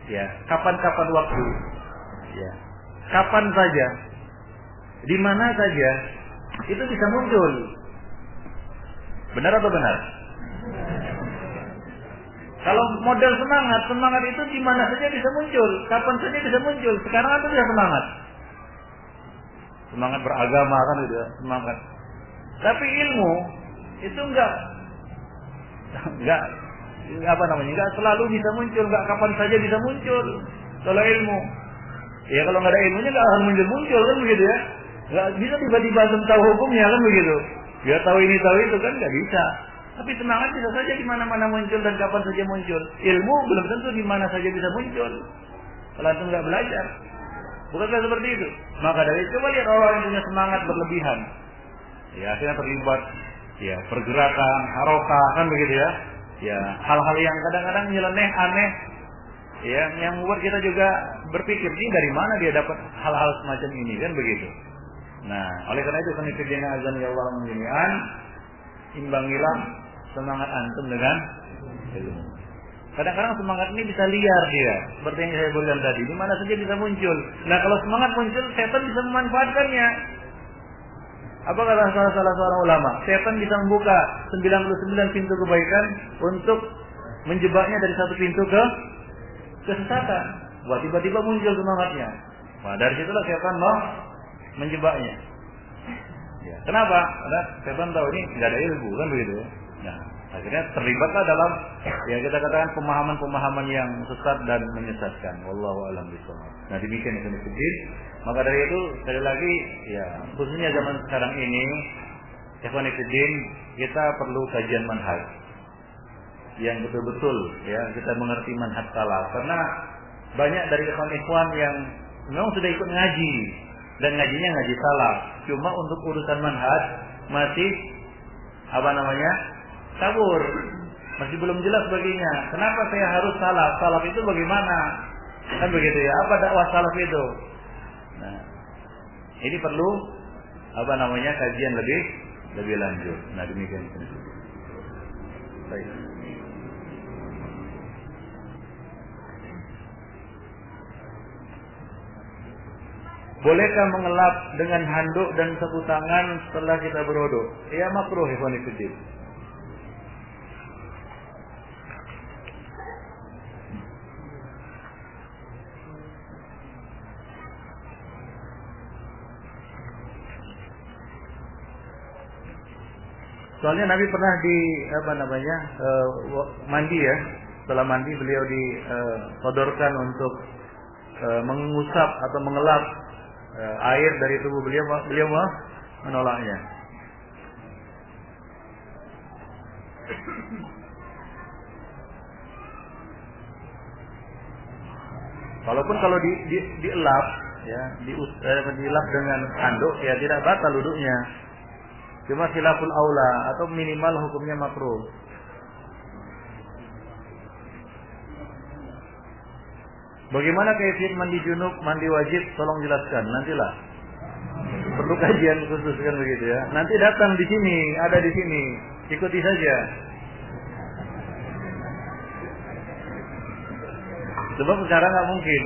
ya kapan-kapan waktu, ya kapan saja, di mana saja itu bisa muncul. Benar atau benar? Kalau model semangat itu di mana saja bisa muncul, kapan saja bisa muncul. Sekarang apa dia semangat? Semangat beragama kan itu, semangat. Tapi ilmu itu enggak selalu bisa muncul, enggak kapan saja bisa muncul. Kalau ilmu, ya kalau nggak ada ilmunya nggak akan muncul kan begitu ya. Nggak bisa tiba-tiba tahu hukumnya kan begitu. Dia tahu ini tahu itu kan nggak bisa. Tapi semangat bisa saja di mana-mana muncul dan kapan saja muncul. Ilmu belum tentu di mana saja bisa muncul. Kalau antum nggak belajar, bukankah seperti itu? Maka dari itu coba lihat orang yang punya semangat berlebihan. Ya akhirnya terlibat ya pergerakan, harokah kan begitu ya. Ya hal-hal yang kadang-kadang nyeleneh, aneh, ya yang membuat kita juga berpikir ini dari mana dia dapat hal-hal semacam ini kan begitu. Nah oleh karena itu konfidena azan ya Allah menjadikan imbangilah semangat antum dengan ilmu. Kadang-kadang semangat ini bisa liar dia, seperti yang saya berikan tadi, di mana saja bisa muncul. Nah kalau semangat muncul, setan bisa memanfaatkannya. Apa kata salah seorang ulama? Setan bisa membuka 99 pintu kebaikan untuk menjebaknya dari satu pintu ke kesesatan. Wah tiba-tiba muncul semangatnya. Wah dari situlah setan mau menjebaknya. Ya. Kenapa? Karena setan tahu ini tidak ada ilmu kan begitu. Nah akhirnya terlibatlah dalam ya kita katakan pemahaman-pemahaman yang sesat dan menyesatkan. Wallahu a'lam bishawab. Nah demikian itu sedih. Maka dari itu sekali lagi ya khususnya zaman sekarang ini ikhwanifiddin kita perlu kajian manhaj yang betul-betul ya kita mengerti manhaj salaf karena banyak dari ikhwan-ikhwan yang memang sudah ikut ngaji dan ngajinya ngaji salaf cuma untuk urusan manhaj masih kabur, masih belum jelas baginya. Kenapa saya harus salaf? Salaf itu bagaimana? Kan begitu ya. Apa dakwah salaf itu? Nah, ini perlu kajian lebih lanjut. Nah, demikian. Baik. Bolehkah mengelap dengan handuk dan sapu tangan setelah kita berwudu? Ya makruh ikhwan fillah. Soalnya Nabi pernah mandi ya. Setelah mandi beliau disodorkan untuk mengusap atau mengelap air dari tubuh beliau menolaknya. Walaupun kalau dielap ya, dilap dengan handuk, ya tidak batal wudhunya. Cuma khilaful aula atau minimal hukumnya makruh. Bagaimana kaifiat mandi junub, mandi wajib? Tolong jelaskan. Nantilah. Perlu kajian khusus kan begitu ya. Nanti datang di sini, ada di sini. Ikuti saja. Sebab sekarang nggak mungkin.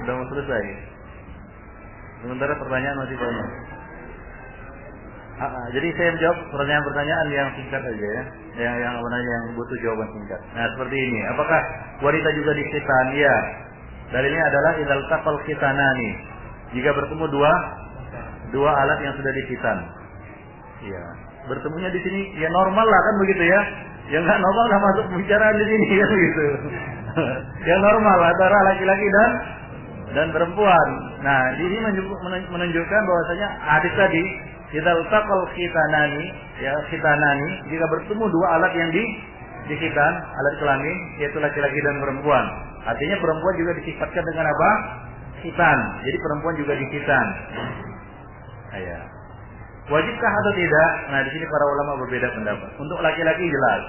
Udah mau selesai. Sementara pertanyaan masih banyak. Jadi saya menjawab pertanyaan-pertanyaan yang singkat aja ya. Yang butuh jawaban singkat. Nah, seperti ini. Apakah wanita juga dikhitan? Ya. Dalilnya adalah idal taqal khitanani. Jika bertemu dua alat yang sudah dikhitan. Iya. Bertemunya di sini ya normal lah kan begitu ya. Yang nggak normal nggak masuk pembicaraan di sini ya begitu. Yang normal antara laki-laki dan perempuan. Nah, ini menunjukkan bahwasanya hadis tadi idal taqal khitanani, ya khitanani, jika bertemu dua alat yang dikhitan, alat kelamin yaitu laki-laki dan perempuan. Artinya perempuan juga disifatkan dengan apa? Khitan. Jadi perempuan juga dikhitan. Ya. Wajibkah atau tidak? Nah, di sini para ulama berbeda pendapat. Untuk laki-laki jelas,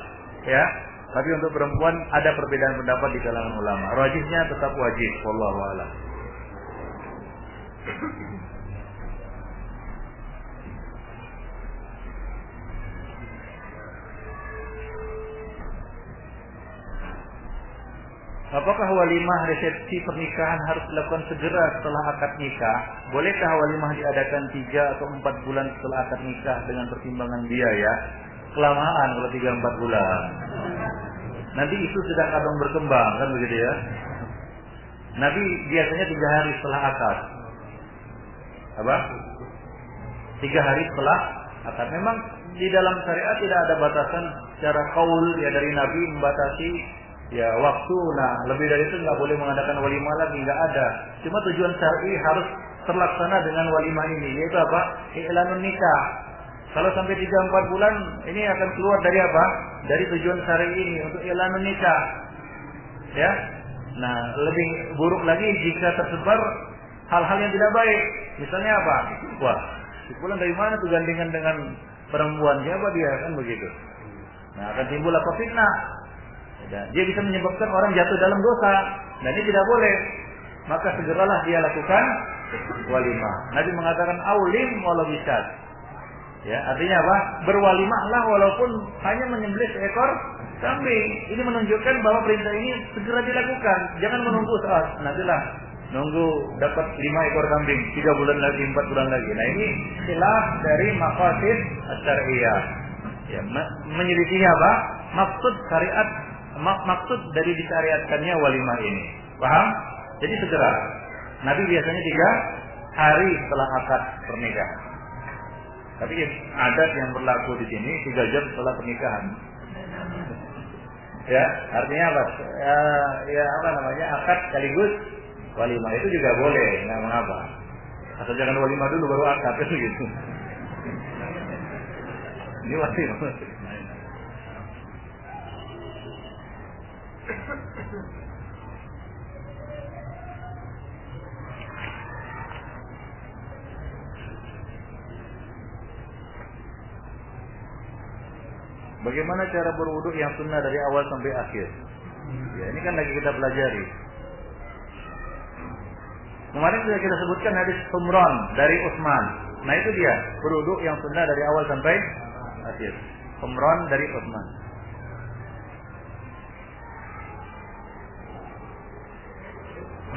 ya. Tapi untuk perempuan ada perbedaan pendapat di kalangan ulama. Rajihnya tetap wajib, wallahu a'lam. Apakah walimah resepsi pernikahan harus dilakukan segera setelah akad nikah? Bolehkah walimah diadakan 3 atau 4 bulan setelah akad nikah dengan pertimbangan biaya? Kelamaan kalau 3-4 bulan. Nanti isu sedang kadang berkembang kan begitu ya. Nabi biasanya 3 hari setelah akad. Apa? 3 hari setelah akad. Memang di dalam syariat tidak ada batasan secara qaul ya dari Nabi membatasi ya waktu. Nah, lebih dari itu nggak boleh mengadakan walimah lagi, nggak ada. Cuma tujuan syar'i harus terlaksana dengan walimah ini, yaitu apa? I'lanun nikah. Kalau sampai 3-4 bulan ini akan keluar dari apa? Dari tujuan syar'i ini untuk i'lanun nikah. Ya. Nah, lebih buruk lagi jika tersebar hal-hal yang tidak baik. Misalnya apa? Wah, si fulan dari mana tuh gandengan dengan perempuan? Siapa dia? Kan begitu. Nah, akan timbul apa? Fitnah. Dia bisa menyebabkan orang jatuh dalam dosa, dan ini tidak boleh. Maka segeralah dia lakukan walimah. Nabi mengatakan aulim walau bisat. Ya, artinya apa? Berwalimahlah walaupun hanya menyembelih seekor kambing. Ini menunjukkan bahwa perintah ini segera dilakukan. Jangan menunggu saat nantilah nunggu dapat 5 ekor kambing 3 bulan lagi, 4 bulan lagi. Nah, ini khilaf dari maqasid asy-syar'iyyah. Ya, menyelisihi apa? Maksud syariat, maksud dari disyariatkannya walimah ini. Paham? Jadi segera. Nabi biasanya 3 hari setelah akad pernikahan. Tapi adat yang berlaku di sini 3 jam setelah pernikahan. Ya, artinya apa? Ya apa namanya? Akad sekaligus walimah itu juga boleh, nggak mengapa. Asal jangan walimah dulu baru akad kan gitu. Ini walimah. Bagaimana cara berwudu yang sunnah dari awal sampai akhir? Ya, ini kan lagi kita pelajari. Kemarin sudah kita sebutkan hadis Humran dari Utsman. Nah, itu dia berwudu yang sunnah dari awal sampai akhir. Humran dari Utsman.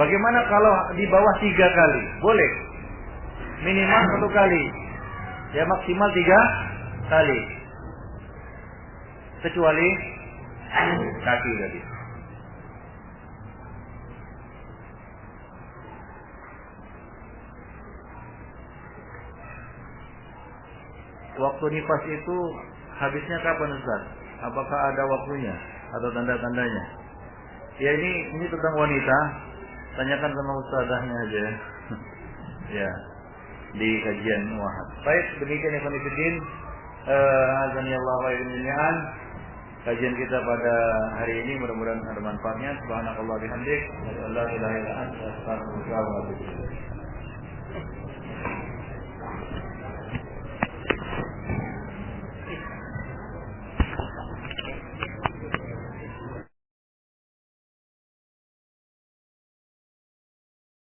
Bagaimana kalau di bawah 3 kali? Boleh. Minimal 1 kali. Ya, maksimal 3 kali. Kecuali kaki tadi. Waktu nifas itu habisnya kapan, Ustaz? Apakah ada waktunya atau tanda-tandanya? Ya, ini tentang wanita. Tanyakan sama ustazahnya aja. Ya, di kajian Wahab. Baik, demikian Ikhwan Fillah. Azanillahu wa iyyakum. Kajian kita pada hari ini mudah-mudahan ada manfaatnya. Subhanakallah bihamdik, la ilaha illa anta, astaghfiruka wa atubu ilaik.